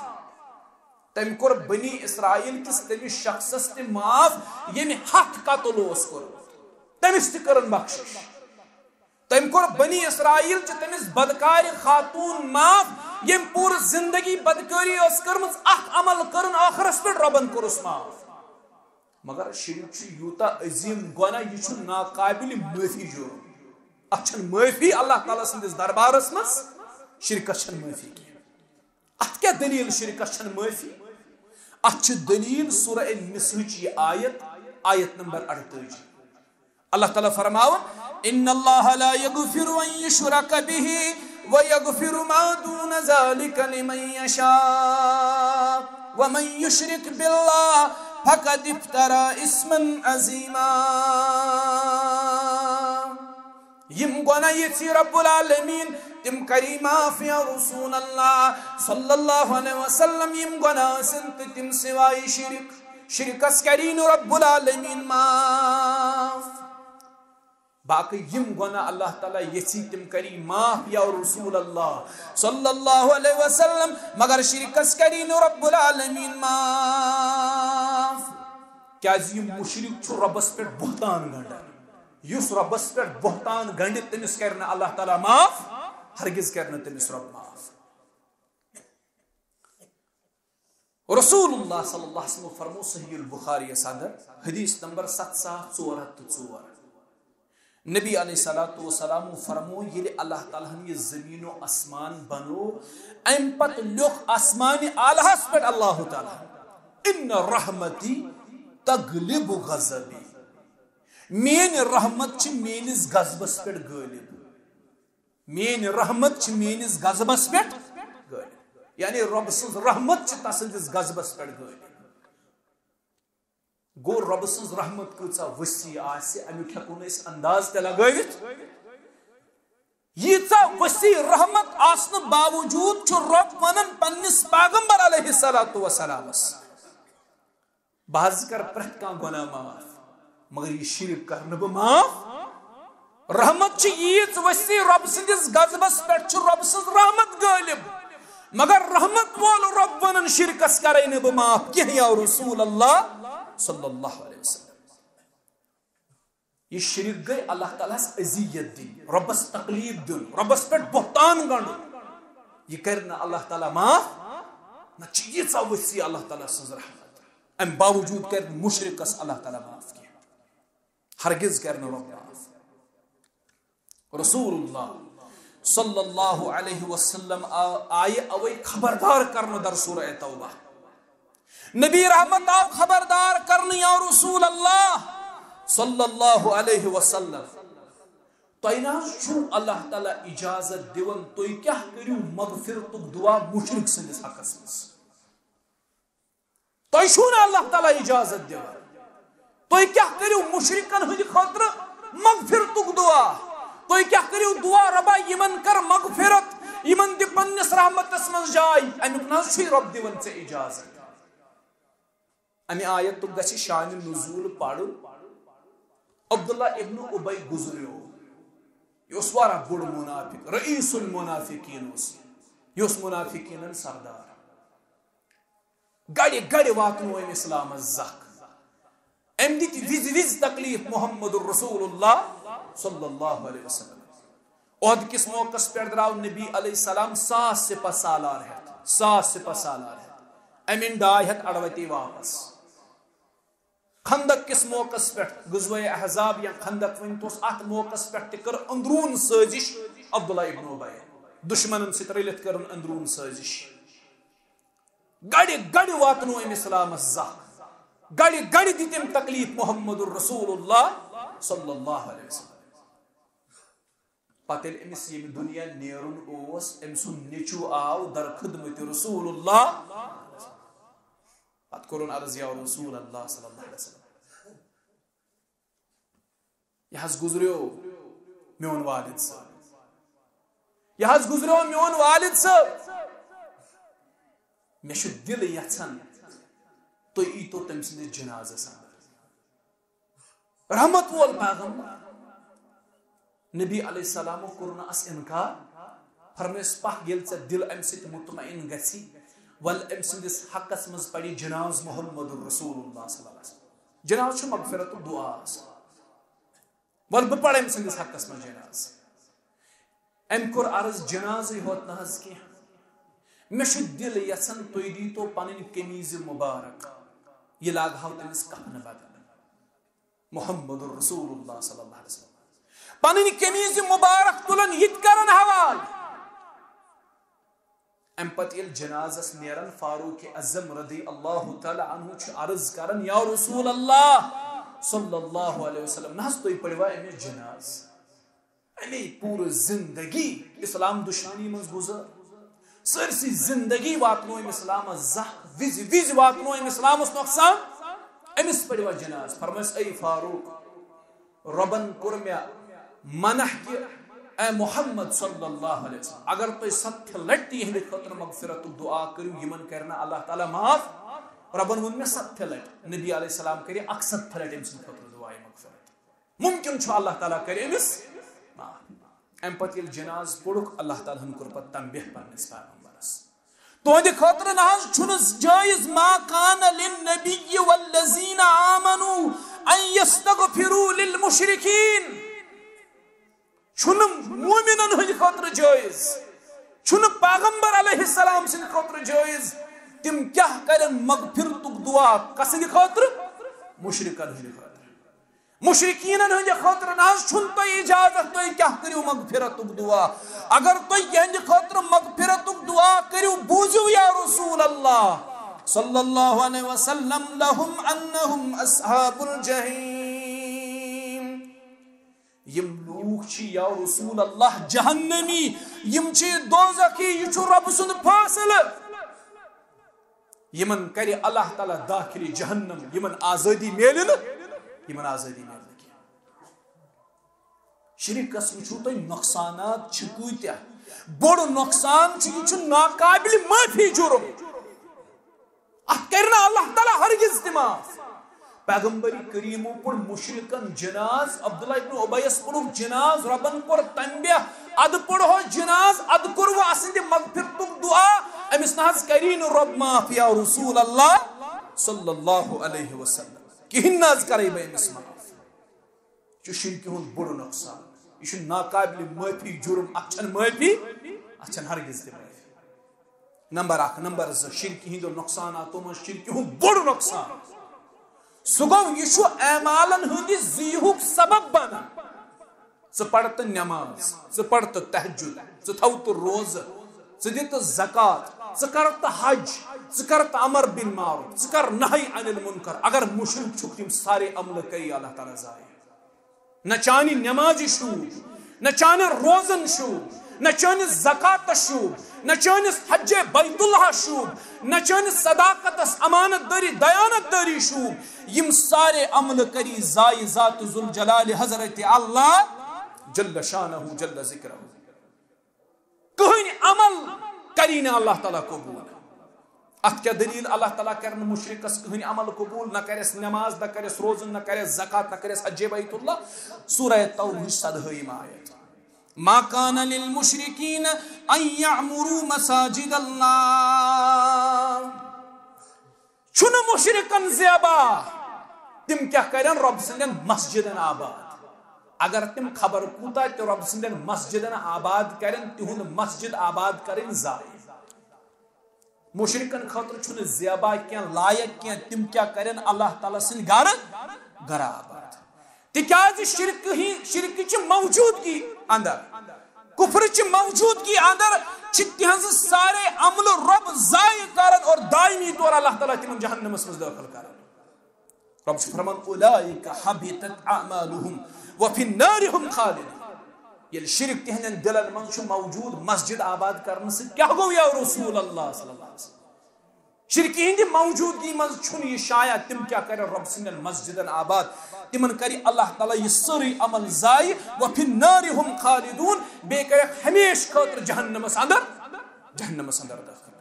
تٔمۍ کوٚر بنی اسرائیل کِس تٔمِس شخصس تہِ معاف ییٚمہِ 100 قتل اوس کوٚرمُت تٔمِس تہِ کٔرٕن بخشش. تٔمۍ کوٚر بنی اسرائیل چہِ تٔمِس بدکارِ خاتوٗن معاف ییٚمۍ پوٗرٕ زندگی بدکٲری ٲس کٔرمٕژ اکھ عمل کٔرٕن ٲخرس پٮ۪ٹھ رۄبن کوٚرُس معاف. مگر شرک چھُ یوٗتاہ عظیٖم گۄناہ یہِ چھُ ناقابل معٲفی جرم. اتھ چھنہٕ معٲفی اللہ تعالیٰ سٕنٛدِس دربارس منٛز شرکس چھنہٕ معٲفی کینٛہہ. اتھ کیٛاہ دلیٖل شرکس چھنہٕ معٲفی؟ اتھ چھِ دلیٖل سورہ النساء چہِ یہِ آیت نمبر 48 اللہ تعالیٰ فرماون ان اللہ لا یغفر ان یشرک به ویغفر ما دون ذلك لمن یشاء ومن یشرک باللہ فقد افترى اسما عظیما. یم گناہ یژھی رب العالمین تم کری معاف یا رسول اللہ صلی اللہ علیہ وسلم. یم گناہ سنت تم سوائے شرکس کرین رب العالمین معاف. باقی یم گناہ اللہ تعالیٰ یژھی تم کری معاف یا رسول اللہ صلی اللہ علیہ وسلم مگر شرکس کرین رب العالمین معاف. کیا یم مشرک چھو ربس پر بہتان گنڈان. یس ربس پر بہتان گنڈت تمس کرنا اللہ تعالیٰ معاف ہرگز کرنا تمس رب معاف. رسول اللہ صلی اللہ علیہ وسلم فرمو صحیح البخاری صدر حدیث نمبر 7404 نبی علیہ الصلوۃ والسلام فرمو یل اللہ تعالیٰ یہ زمین و آسمان بنو ام پت لوک آسمان اعلیٰ پر اللہ تعالیٰ ان رحمتی تغلب غضبی. مین رحمت چھ مینس غضبس پہ غالب. مین رحمت چھ مینس غضبس پہ غالب. یعنی رب سن رحمت چھ تسندس غضبس پہ غالب. گو رب سن رحمت کۭژاہ وسیع آسہِ امیُک ہیٚکو نہٕ أسۍ انداز تہِ لگٲوِتھ. ییٖژاہ وسیع رحمت آسنہٕ باوجوٗد چھُ رب ونان پننس پیغمبر علیہ الصلوۃ والسلامس بہٕ حظ کر پرٛٮ۪تھ کانٛہہ گۄناہ معاف مگر یہ شرک کرنہٕ بہٕ معاف. رحمت چھ ییٖژ وسیع رب سندس غضبس پٮ۪ٹھ چھُ رب سٕنٛز رحمت غٲلب مگر رحمت وول رب ونان شرکس کرے نہٕ بہٕ معاف کینٛہہ یا رسول اللہ صلی اللہ علیہ وسلم. یہ شرک گئی اللہ تعالیٰ اذیت دن ربس تکلیف دن ربس پہ بہتان گنڈن. یہ کرنا اللہ تعالیٰ معاف نہ ییژاہ وسیع اللہ تعالیٰ سن رحمت ام باوجود کر مشرکس اللہ تعالیٰ معاف کیا ہرگز کرنا رب معاف. رسول اللہ صلی اللہ علیہ وسلم آئے اوے خبردار کرنا در سورہ توبہ. نبی رحمت آو خبردار کرنے یا رسول اللہ صلی اللہ علیہ وسلم تینا چھو اللہ تعالیٰ اجازت دیون توی کیا کریو مغفرتک دعا مشرک سندس حقس مس. توی چھو نا اللہ تعالیٰ اجازت دیون توی کیا کریو مشرکن ہنج خاطر مغفرتک دعا. توی کیا کریو دعا ربا یمن کر مغفرت یمن دی پنس رحمتس من جائی امیک نا چھوی رب دیون سے اجازت. امی آیت تو گسی شان نزول پاڑو عبداللہ ابن ابی گزریو یہ وارا بڑ منافق رئیس المنافقین یہ منافقین سردار گڑی گڑی واتنو ام اسلام زخ ام دیت وز وز تکلیف محمد الرسول اللہ صلی اللہ علیہ وسلم. عہد کس موقع پر دراو نبی علیہ السلام 100 سپہ سالار ہے 100 سپہ سالار ہے امین ڈائی ہتھ اڑوتی واپس. خندق کس موقع پر غزوہ احزاب یا خندق ونتوس ات موقع پر تکر اندرون سازش عبداللہ ابن ابی دشمنن ست رلت کرن اندرون سازش. گڑی گڑی واتنو ام اسلام زخ گڑی گڑی دیتم تکلیف محمد الرسول اللہ صلی اللہ علیہ وسلم. پتہ امس یم دنیا نیرن اوس ام سن نیچو آو در خدمت رسول اللہ پت کرن عرض یا رسول اللہ صلی اللہ علیہ وسلم یہ گزریو میون والد صاحب یہ گزریو میون والد صاحب مے چھ دل یژھان تو ایتو تم سندس جنازس رحمت وول پیغمبر نبی علیہ السلام کرنا اس انکار فرمیس پاک یل ژے دل ام سۭتۍ مطمئن گژھی ول ام سندس حقس مز پڑی جناز محمد الرسول اللہ صلی اللہ علیہ وسلم. جناز چھ مغفرت دعا ول بہ پڑ ام سندس حقس مز جناز. ام کور عرض جناز ہوت نہ حظ کی مے چھ دل یژھان تُہۍ دیتو پنن قمیض مبارک یہ لاگہو تمس کفن بدل محمد الرسول اللہ صلی اللہ علیہ وسلم پنن قمیض مبارک تلن یت کرن حوال. ام پت یل جنازس نیرن فاروق اعظم رضی اللہ تعالی عنہ چھ عرض کرن یا رسول اللہ صلی اللہ علیہ وسلم نہ تو پڑوا امس جناز امی پور زندگی اسلام دشمنی من گزر سرسی زندگی واتنو اسلام زخ وز واتنو اسلام نقصان امس پڑوا جناز فرمس اے فاروق ربن کور مے منح کہ اے محمد صلی اللہ علیہ وسلم اگر تو 7 لٹہ ہند خاطر مغفرت دعا کرو یمن کرنا اللہ تعالی معاف ربن ون میں 7 لٹ نبی علیہ السلام کرے 61 لٹ امس خاطر دعا مغفرت ممکن چھ اللہ تعالی کرے امس معاف ام پتہ جناز پڑک اللہ تعالی ہن کور پتہ تنبیہ پنس پیغمبرس تہند خاطر نہ چھن جائز ما کان للنبی والذین آمنوا ان یستغفروا للمشرکین چھن مومنن ہند خاطر جائز چھن پیغمبر علیہ السلام سن خاطر جائز تم کیا کرن مغفرت دعا کسن خاطر مشرکن ہند خاطر مشرکین ہند خاطر نہ چھن تو اجازت تو کیا کریو مغفرت دعا اگر تو یہند خاطر مغفرت دعا کریو بوزو یا رسول اللہ صلی اللہ علیہ وسلم لهم انہم اصحاب الجحیم یم لوگ چھ یا رسول اللہ جہنمی یم چھ دوزخی یہ چھ رب سند فاصل یمن کرے اللہ تعالی داخل جہنم یمن آزادی میلن یمن آزادی میلن شرکس وچھو تو نقصانات چھ کوتیا بڑ نقصان چھ یہ چھ ناقابل معافی جرم ات کرنا اللہ تعالی ہرگز معاف پیغمبر کریم پڑ مشرکن جناز عبداللہ ابن ابیس پڑھ جناز ربن کور تنبیہ اد پڑھو جناز اد کور اسند مغفرت دعا امس ناز کرین رب معاف یا رسول اللہ صلی اللہ علیہ وسلم کہن ناز کرے بہ امس معاف چھ شرک ہند بڑ نقصان یہ ناقابل معافی جرم اچھن معافی اچھن ہرگز معافی نمبر 1 نمبر 2 شرک ہند نقصانات من شرک ہند بڑ نقصان سہ گو یہ اعمالن ہندس زیہک سبب بنان ثہ پڑت نماز ثہ پڑت تہجد ثہ تھوت روزہ ثہ دت زکات ثہ کرت حج ثہ کرت امر بالمعروف ثہ کر نہی عن المنکر اگر مشرک چھک تم سارے عمل کری اللہ تعالی ضائع نہ چانی نماز شوب نہ چانی روزن شوب نہ چانس زکات شوب نہ چانس حج بیت اللہ شوب نہ چانس صداقتس امانت داری دیانت داری شوب یم سارے عمل کری ضائع ذات ذوالجلال حضرت اللہ جل شانہ جل ذکرہ کہیں عمل کری نہ اللہ تعالیٰ قبول ات کیا دلیل اللہ تعالیٰ کرن مشرکس کہیں عمل قبول نہ کرس نماز نہ کرس روزن نہ کرس زکات نہ کرس حج بیت اللہ سورہ توبہ 100 آیت ما کان للمشرکین ان یعمروا مساجد اللہ چھن مشرکن زیبا تم کیا کرن رب سندن مسجدن آباد اگر تم خبر کوتا تو رب سندن مسجدن آباد کرن تہند مسجد آباد کرن ضائع مشرکن خاطر چھن زیبا کیا لائق کیا تم کیا کرن اللہ تعالی سن گھر آباد تکیاز شرک چھ موجودگی اندر کفر چھ موجودگی اندر چھ تہنز سارے عمل رب ضائع کرن اور دائمی طور اللہ تعالی تمن جہنم اس داخل کرن رب چھ فرمان اولئک حبطت اعمالهم وفي النار هم خالدون یل شرک تہندن دلن من چھ موجود مسجد آباد کرن سے کیا گو یا رسول اللہ صلی اللہ علیہ وسلم شرکی ہندی موجودگی من چھن یہ شاید تم کیا کرے رب سندن مسجدن آباد تمن کری اللہ تعالی یہ سری عمل ضائع وفی النار هم خالدون بے کرے ہمیش خاطر جہنم اندر داخل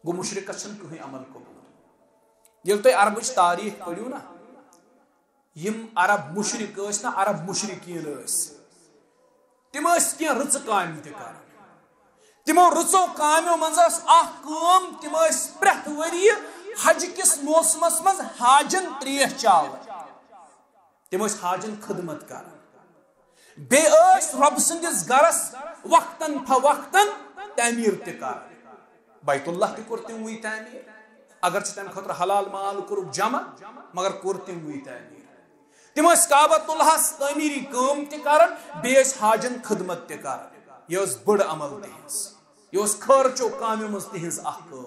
گو مشرک چھن کہیں عمل قبول یل تو عربچ تاریخ پڑھیو نا یم عرب مشرک اس نا عرب مشرکین اس تم اس کی رچ کام تہ کران تمو رچو کامیو منزس کام تم پریت وری حج کس موسمس مز حاجن تریش چاو تم حاجن خدمت کران بے رب سندس گرس وقتاً فوقتاً تعمیر تہ کران بیت اللہ تہ کور تم وی تعمیر اگر تم خاطر حلال مال کور جمع مگر کور تم وی تعمیر تم کعبۃ اللہ تعمیری کام تہ کران بے حاجن خدمت تہ کران یہ بڑ عمل تہذ یہ خرچو کامیو مز تہذ کام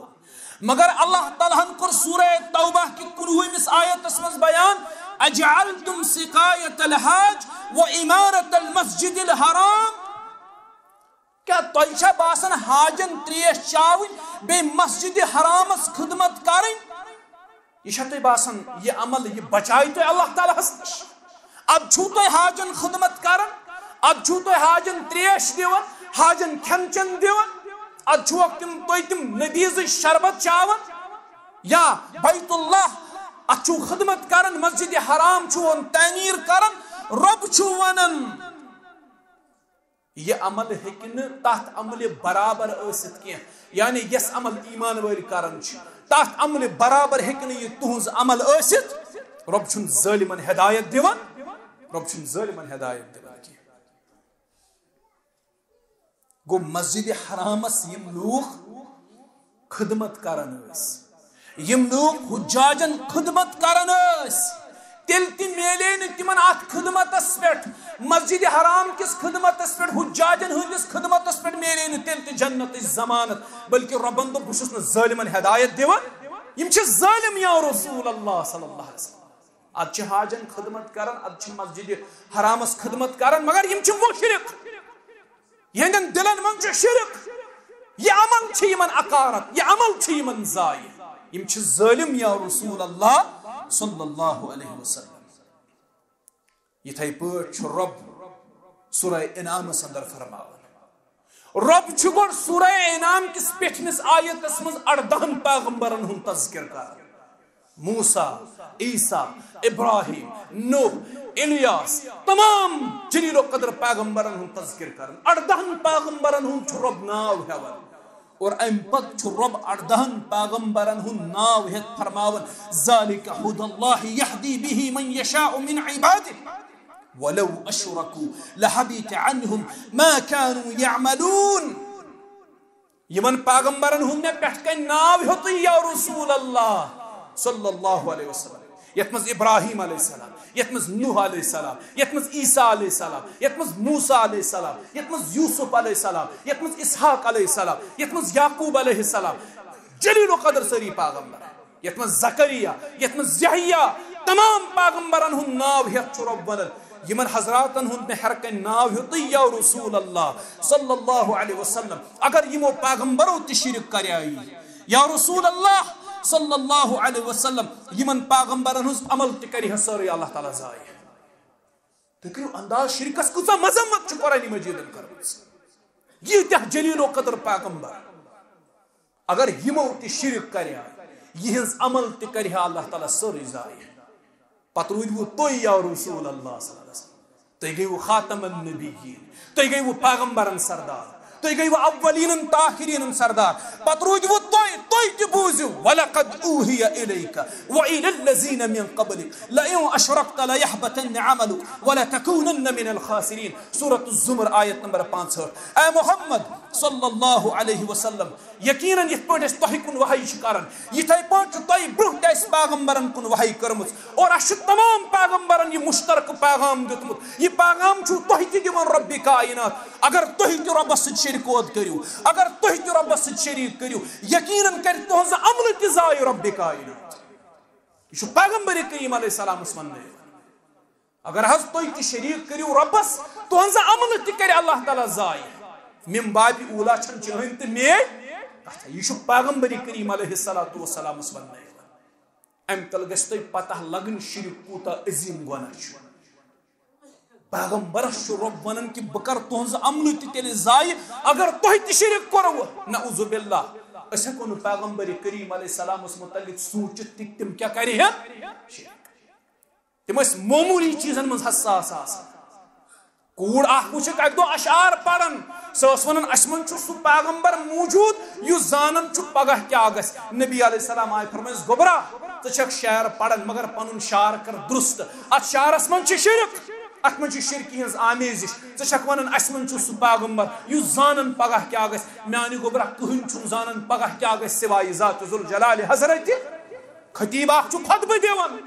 مگر اللہ تعالیٰ کور سورہ توبہ کی 19 بیمس آیت اسمز بیان اجعلتم سقایت الحاج و امارت المسجد الحرام کیا تیچھا باسن حاجن تریش چاوین بے مسجد حرامس خدمت کریں یہ چھتے باسن یہ عمل یہ بچائی تو اللہ تعالیٰ ہستش اب چھوتے حاجن خدمت کرن اب چھوتے حاجن تریش دیون حاجن کھنچن دیون اب چھوک تم نبیز شربت چاون یا بیت اللہ اچھو خدمت کرن مسجد حرام چھون تعمیر کرن رب چھونن یہ عمل ہیکن تحت عمل برابر ٲسِتھ کینٛہہ یعنی یس عمل ایمان وٲلۍ کران چھِ تحت عمل برابر ہیکن یہ تہنٛز عمل ٲسِتھ رب چھُنہٕ ظٲلمن ہدایت دِوان رب چھُنہٕ ظٲلمن ہدایت دِوان کینٛہہ گو مسجد حرامس یم لوٗکھ خدمت کران ٲسۍ یم لوٗکھ حجاجن خدمت کران ٲسۍ تیل تی میلے نہ تمن ات خدمتس پہ مسجد حرام کس خدمتس پہ حجاجن ہندس خدمتس پہ میلے نہ تیل تی جنت ضمانت بلکہ ربن دو بہ چھس نہ ظالمن ہدایت دیوان یم چھ ظالم یا رسول اللہ صلی اللہ علیہ وسلم اد چھ حاجن خدمت کرن اد چھ مسجد حرامس خدمت کرن مگر یم چھ مشرک یہندن دلن من چھ شرک یہ عمل چھ یمن عقارت یہ عمل چھ یمن ضائع یم چھ ظالم یا رسول اللہ صلی اللہ علیہ وسلم یتھے پٲٹھۍ چھُ رب سورہ انعام اندر فرماوان رب چھُ گۄڈٕ سورہ انعام کِس پیٹھمِس آیتس منٛز 18 پیغمبرن ہُنٛد تذکر کران موسیٰ عیسیٰ ابراہیم نوح الیاس تمام جلیل و قدر پیغمبرن ہُنٛد تذکر کران 18 پیغمبرن ہُنٛد چھُ رب ناو ہیوان اور ام پت چھُ رب 18 پیغمبرن ہُنٛد ناو ہیتھ فرماون ذالک ھدی اللہ یہدی بہ من یشاء من عبادہ ولو اشرکوا لحبط عنهم ما كانوا يعملون یمن پیغمبرن ہُنٛد مےٚ پٮ۪ٹھ کَنہِ ناو ہیوٚتُے یا رسول اللہ صلی اللہ علیہ وسلم یتھ منٛز ابراہیم علیہ السلام یتھ منٛز نوح علیہ السلام یتھ منٛز عیسیٰ علیہ السلام یتھ منٛز موسیٰ علیہ السلام یتھ منٛز یوسف علیہ السلام یتھ منٛز اسحاق علیہ السلام یتھ منٛز یعقوب علیہ السلام جلیل و قدر سٲری پیغمبر یتھ منٛز زکریا یتھ منٛز یحییٰ تمام پیغمبرن ہُنٛد ناو ہیتھ چھُ رب ونان یمن حضراتن ہُنٛد مےٚ ہر کَنہِ ناو ہیوٚتُے یا رسول اللہ صلی اللہ علیہ وسلم اگر یمو پیغمبرو تہِ شرک کریایی یا رسول اللہ صلی اللہ علیہ وسلم یمن پیغمبرن ہنٛز عمل تہِ کرِ سٲرٕے اللہ تعالیٰ ضایع تُہۍ کٔرِو انداز شرکس کۭژاہ مذمت چھِ قرآنِ مجیدن کٔرمٕژ ییٖتیاہ جلیل و قدر پیغمبر اگر یمو تہِ شرک کرِ یہنٛز عمل تہِ کرِ اللہ تعالیٰ سٲرٕے ضایع پتہٕ روٗدوٕ تُہۍ یا رسول اللہ صلی اللہ علیہ وسلم تُہۍ گٔیوٕ خاتم النبیین تُہۍ گٔیوٕ پیغمبرن سردار تُہۍ گٔیوٕ اولین تاخرین سردار پتہٕ روٗدوٕ تُہۍ تہِ بوٗزِو ولقد اوحی الیک وإلی الذین من قبلک لئن اشرکت لیحبطن عملک ولتکونن من الخاسرین سورۃ الزمر آیت نمبر 65 اے محمد صلی اللہ علیہ وسلم یقیناً یتھ پٲٹھۍ أسۍ تۄہہِ کُن وحی چھِ کران یِتھے پٲٹھۍ چھُ تۄہہِ برونٛہہ تہِ اَسہِ پیغمبرن کُن وحی کٔرمٕژ اور اَسہِ چھُ تمام پیغمبرن یہِ مشترکہٕ پیغام دیُتمُت یہِ پیغام چھُو تۄہہِ تہِ دِوان رۄبِ کائنات اگر تُہۍ تہِ رۄبس سۭتۍ شرکوت کٔرِو اگر تُہۍ تہِ رۄبس سۭتۍ شریٖک کٔرِو یقیناً کرِ تُہنٛز عملہٕ تہِ ضایع رۄبِ کائنات یہ چھُ پیغمبر کریم علیہ السلامس وننہٕ اگر حظ تُہۍ تہِ شریٖک کٔرِو رۄبس تُہنٛز عملہٕ تہِ کرِ اللہ تعالیٰ ضایع من باب اولا چھن چٲنۍ تہٕ میٲنۍ یہ چھُ پیغمبر کریم علیہ الصلوۃ والسلام وننہٕ امہِ تل گژھِ تۄہہِ پتہ لگٕنۍ شرک کوٗتاہ عظیٖم گۄناہ چھُ پیغمبرس چھُ رۄب ونان کہِ بہٕ کرٕ تُہنٛز عملہٕ تہِ تیٚلہِ ضایع اگر تۄہہِ تہِ شرک کوٚروٕ نعوذ باللہ أسۍ ہٮ۪کو نہٕ پیغمبر کریم علیہ السلامس متعلق سوٗنٛچِتھ تہِ تِم کیٛاہ کرِہن تِم ٲسۍ معموٗلی چیٖزن منٛز حساس آسان کوٗر اکھ وٕچھکھ اکہِ دۄہ اشعار پران سۄ ٲس ونان اسہِ منٛز چھُ سُہ پیغمبر موٗجوٗد یُس زانان چھُ پگاہ کیٛاہ گژھِ نبی علیہ السلام آیہِ فرمٲیس گوبرا ژٕ چھکھ شعر پران مگر پنُن شعر کر درست اتھ شعرس منٛز چھِ شرک اتھ منٛز چھِ شرکہِ ہٕنٛز آمیزش ژٕ چھکھ ونان اسہِ منٛز چھُ سُہ پیغمبر یُس زانان پگاہ کیٛاہ گژھِ میانہِ گوبرا کٕہٕنۍ چھُنہٕ زانان پگاہ کیٛاہ گژھِ سوائے ذات ذوالجلال حضرت خطیب اکھ چھُ خطبہٕ دِوان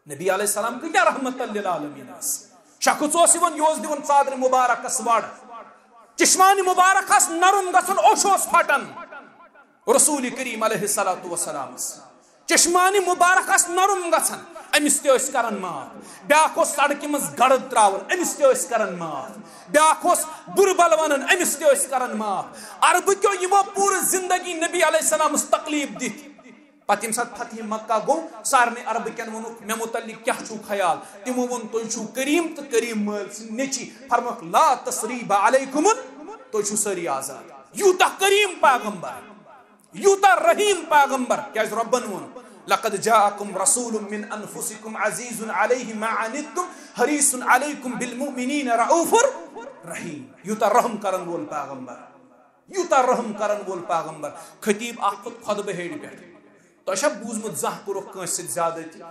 نبی علیہ السلام کۭتیاہ رحمت للعالمین ٲسۍ شخص اوس یِوان یہِ اوس دِوان ژادرِ مُبارکس وڑ چشمانہِ مُبارک آسہٕ نرم گژھان اوٚش اوس پھٹان رسول کریم علیہ الصلوۃ والسلامس چشمانی مبارک آس نرم گژھان امس تہِ ٲسۍ کران معاف بیاکھ اوس سڑکہِ منٛز گڑد تراوان امس تہِ ٲسۍ کران معاف بیاکھ اوس بُربل ونان امس تہِ ٲسۍ کران معاف عربہٕ کیو یِمو پوٗرٕ زندگی نبی علیہ السلامس تکلیف دِتھ پتہٕ ییٚمہِ ساتہٕ فتح مکہ گوٚو سارنٕے عربہٕ کٮ۪ن ووٚنُکھ مےٚ متعلق کیاہ چھُو خیال تِمو ووٚن تُہۍ چھُو کریم تہٕ کریم مٲلۍ سٕنٛدۍ نیٚچی فرموکھ لا تثریٖب علیکُم تُہۍ چھُو سٲری آزاد یوٗتاہ کریم پیغمبر یوٗتاہ رحیٖم پیغمبر کیازِ رۄبن ووٚن لقد جاءكم رسول من انفسكم عزيز عليه ما عنتم حريص عليكم بالمؤمنين رؤوف رحيم یوٗتاہ رحم کرن وول پیغمبر یوٗتاہ رحم کرن وول پیغمبر خطیب اکھ کھوٚت خطبہٕ ہیٚرِ پٮ۪ٹھ تۄہہِ چھا بوٗزمُت زانٛہہ کوٚرُکھ کٲنٛسہِ سۭتۍ زیادتی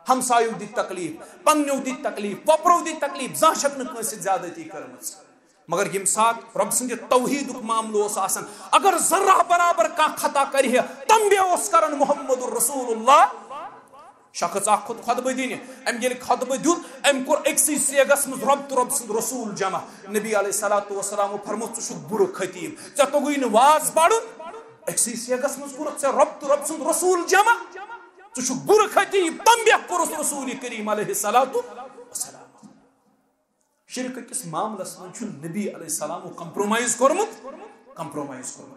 ہمسایو دِتۍ تکلیٖف پننیو دِتۍ تکلیٖف پۄپرو دِتۍ تکلیٖف زانٛہہ چھکھ نہٕ کٲنٛسہِ سۭتۍ زیادتی کٔرمٕژ مگر ییٚمہِ ساتہٕ رۄب سٕنٛدِ توحیٖدُک معاملہٕ اوس آسان اگر ذرہ برابر کانٛہہ خطا کرِ ہے تمبے اوس کران محمد رسول اللہ شخص اکھ کھوٚت خطبہٕ دِنہِ أمۍ ییٚلہِ خطبہٕ دیُت أمۍ کوٚر أکسٕے سیگس منٛز رۄب تہٕ رۄب سُنٛد رسوٗل جمع نبی علیہ الصلوٰتُ وسلامو فرموو ژٕ چھُکھ بُرٕ خطیٖب ژےٚ توٚگُے نہٕ واز پرُن أکسٕے سیگس منٛز کوٚرُکھ ژےٚ رۄب تہٕ رۄب سُنٛد رسوٗل جمع ژٕ چھُکھ بُرٕ خطیٖب تمبے کوٚرُس رسوٗلِ کریم علیہ الصلوٰتُ وسلام شرک کس معاملس من چھُنہٕ نبی علیہ السلامو کمپرومائز کوٚرمُت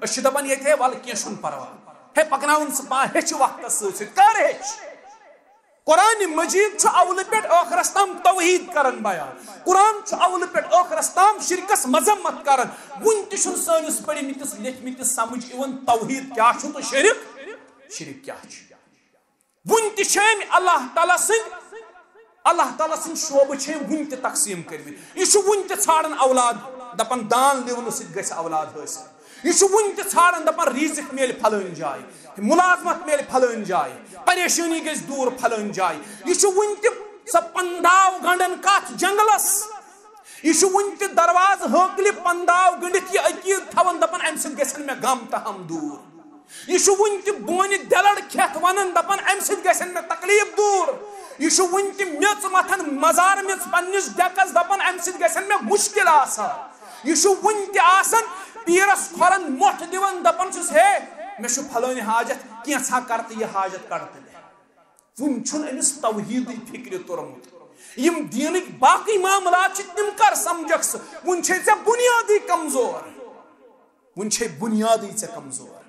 أسۍ چھِ دپان ییٚتہِ ہے وَلہٕ کینٛہہ چھُنہٕ پرواے ہے پکناوُن ژٕ پا ہیٚچھ وقتس سۭتۍ سۭتۍ کر ہیٚچھ قرآن مجید چھُ اولہٕ پٮ۪ٹھ ٲخرس تام توحیٖد کران بیان قرآن چھُ اولہٕ پٮ۪ٹھ ٲخرس تام شرکس مذمت کران وُنہِ تہِ چھُنہٕ سٲنِس پٔرمٕتِس لیکھمٕتِس سمجھ یِوان توحیٖد کیاہ چھُ تہٕ شرک کیاہ چھُ وُنہِ تہِ چھِ أمۍ اللہ تعالیٰ سٕنٛدۍ شوبہٕ چھِ أمۍ وُنہِ تہِ تقسیٖم کٔرمٕتۍ یہِ چھُ وُنہِ تہِ ژھانڈان اولاد دپان دان لِونہٕ سۭتۍ گژھِ اولاد حٲصِل یہِ چھُ وُنہِ تہِ ژھانڈان دپان ریٖزق میلہِ پھلٲنۍ جایہِ مُلازمت میلہِ پھلٲنۍ جایہِ پریشٲنی گژھِ دوٗر پھلٲنۍ جایہِ یہِ چھُ وُنہِ تہِ سۄ پنداو گنڈان کتھ جنگلس یہِ چھُ وُنہِ تہِ دروازٕ ہٲکلہِ پنداو گٔنڈِتھ یہِ عقیٖد تھاوان دپان امہِ سۭتۍ گژھن مےٚ غم تہٕ ہم دوٗر یہِ چھُ وُنہِ تہِ بونہِ دٮ۪لڑ کھٮ۪تھ ونان دپان امہِ سۭتۍ گژھن مےٚ تکلیٖف دوٗر یہِ چھُ وُنہِ تہِ میٚژ متھان مزار میٚژ پننِس ڈیکس دپان امہِ سۭتۍ گژھن مےٚ مُشکل آسان یہِ چھُ وُنہِ تہِ آسان پیٖرس کھۄرن مۄٹھ دِوان دپان چھُس ہے مےٚ چھُ پھلٲنۍ حاجت کینٛژھا کر تہٕ یہِ حاجت کڑ تہٕ مےٚ وُنہِ چھُنہٕ أمِس توحیٖدٕے فِکرِ توٚرمُت یِم دیٖنٕکۍ باقٕے معاملات چھِ تِم کر سمجھکھ ژٕ وُنہِ چھے ژےٚ بُنیادٕے کمزور وُنہِ چھے بُنیادٕے ژےٚ کمزور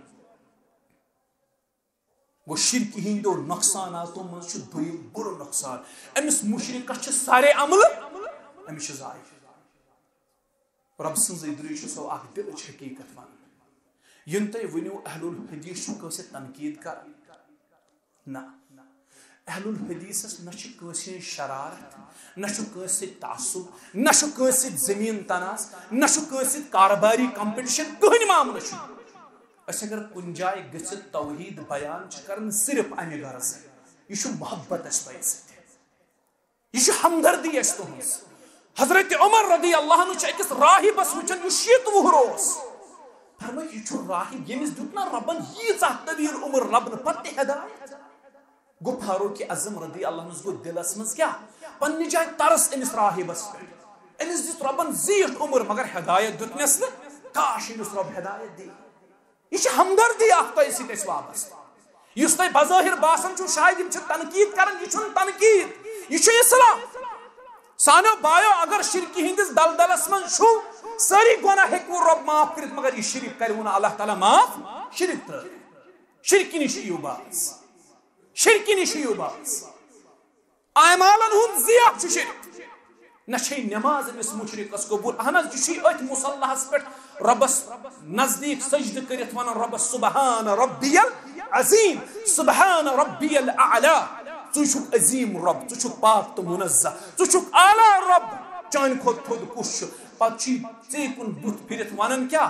وہ شرکہِ ہٕنٛدیو نۄقصاناتو منٛز چھُ دوٚیِم بُرٕ نۄقصان أمِس مُشرِکس چھِ سارے عملہٕ أمِس چھِ ضایع رۄب سٕنٛزٕے درٕے چھِ سۄ اکھ دِلٕچ حقیٖقت ونان یِنہٕ تۄہہِ ؤنِو اہل الحدیٖث چھُ کٲنٛسہِ تنقیٖد کران نہ اہل الحدیٖثس نہ چھِ کٲنٛسہِ ہٕنٛز شرارت نہ چھُ کٲنٛسہِ سۭتۍ تعصب نہ چھُ کٲنٛسہِ سۭتۍ زٔمیٖن تناز نہ چھُ کٲنٛسہِ سۭتۍ کارباری کمپٹیشن کٕہٕنۍ معاملہٕ چھُنہٕ أسۍ اگر کُنہِ جایہِ گٔژھِتھ توحیٖد بیان چھِ کران صرف امہِ غرض یہِ چھُ محبت اسہِ تۄہہِ سۭتۍ یہِ چھُ ہمدردی اسہِ تُہنٛز حضرت عمر رضی اللہ عنہ چھُ أکِس راہِبس وٕچھان یُس 70 وُہُر اوس فرمٲے یہِ چھُ راہِب ییٚمِس دیُت نا رۄبن ییٖژاہ طویٖل عمر لبنہٕ پتہٕ تہِ ہدایت گوٚو فاروق اعظم رضی اللہ عنہس گوٚو دلس منٛز کیاہ پننہِ جایہِ ترس أمِس راہِبس پٮ۪ٹھ أمِس دِژ رۄبن زیٖٹھ عمر مگر ہدایت دیُتنس نہٕ کاش أمِس رۄب ہدایت دی یہ چھِ ہمدردی اکھ تۄہہِ سۭتۍ اَسہِ وابستہٕ یُس تۄہہِ بظٲہر باسان چھُو شاید یِم چھِ تنقیٖد کران یہِ چھُنہٕ تنقیٖد یہِ چھُ اصلاح سانیو بایو اگر شرکہِ ہٕنٛدِس دلدلس منٛز چھُو سٲری گۄناہ ہیٚکوٕ رۄب معاف کٔرِتھ مگر یہِ شرک کروٕ نہٕ اللہ تعالیٰ معاف شرک ترٲوِتھ شرکہِ نِش یِیِو باز شرکہِ نِش یِیِو باز اعمالن ہُنٛد ضِیاع چھُ شرک نہ چھے نماز أمِس مُشرِکس قبوٗل اہن حظ یہِ چھُے أتھۍ مُصلحس پٮ۪ٹھ رۄبس نزدیٖک سجدٕ کٔرِتھ ونان رۄبس سبحان ربی العظیٖم سبحان ربی الاعلیٰ ژٕ چھُکھ عظیٖم رۄب ژٕ چھُکھ پاک تہٕ مُنزہ ژٕ چھُکھ اعلیٰ رۄب چانہِ کھۄتہٕ تھوٚد کُس چھُ پتہٕ چھُے ژےٚ کُن بُتھ پھِرِتھ ونان کیاہ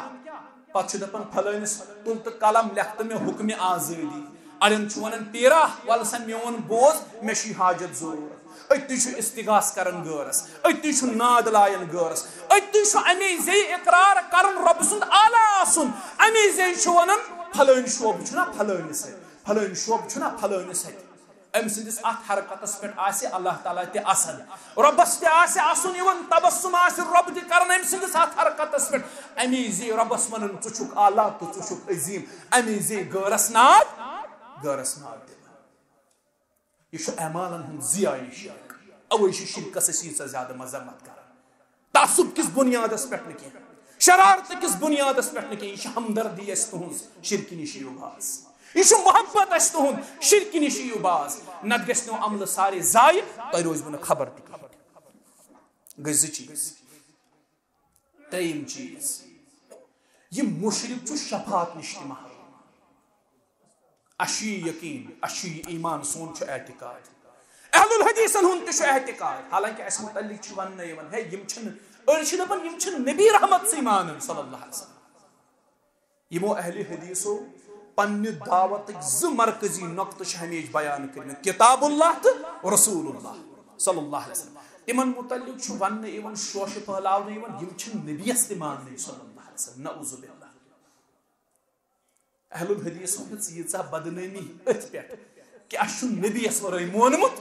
پتہٕ چھُ دپان پھلٲنِس تُل تہٕ قلم لیکھ تہٕ مےٚ حُکمہِ آزٲدی اڑٮ۪ن چھُ ونان پیرا وَلہٕ سا میون بوز مےٚ چھُے حاجت ضروٗرت أتی چھُ استغاث کران غٲرس أتی چھُ ناد لاین غٲرس أتی چھُ اَمے زے اقرار کران رۄبہٕ سُنٛد اعلیٰ آسُن اَمے زے چھُ ونان پھلٲنۍ شوبہٕ چھُنہ پھلٲنِس اَتھِ پھلٲنۍ شوبہٕ چھُنہ پھلٲنِس اَتھِ أمۍ سٕنٛدِس اتھ حرکتس پٮ۪ٹھ آسہِ اللہ تعالیٰ تہِ اصل رۄبس تہِ آسہِ اسُن یِوان تبسُم آسہِ رۄب تہِ کران أمۍ سٕنٛدِس اتھ حرکتس پٮ۪ٹھ اَمے زے رۄبس ونان ژٕ چھُکھ اعلیٰ تہٕ ژٕ چھُکھ عظیٖم اَمے زے غٲرس ناد دِوان یہ اعمالن ہند ضیائی شرک اوے شرکس ییژہ زیادہ مذمت کران تعصب کس بنیادس پہ کی شرارت کس بنیادس پہ کی یہ ہمدردی اس تہذ شرک نش باز یہ محبت اس تہذ شرک نش باز نت گھس نو عمل سارے ضائع تہ روز بہ خبر تہ گئی زٕ چیز تریم چیز یہ مشرک شفاعت نش تہ محروم اشی یقین اشی ایمان سون اعتقاد اہل الحدیثن ہند تہ اعتقاد حالانکہ اس متعلق ون ہے أڑی دپان یم چھ نبی رحمت سی مانن صلی اللہ علیہ وسلم یمو اہل حدیثو پنہ دعوتک ز مرکزی نقطہ ہمیشہ بیان کرمت کتاب اللہ تو رسول اللہ صلی اللہ علیہ وسلم تمن متعلق ون شوش پھیلاو یم چھ نبیس تہ مانن صلی اللہ علیہ وسلم نعوذ باللہ اہل الحدیث ییژہ بدنامی ات پہ کہ اس نبیس ورٲے مونمت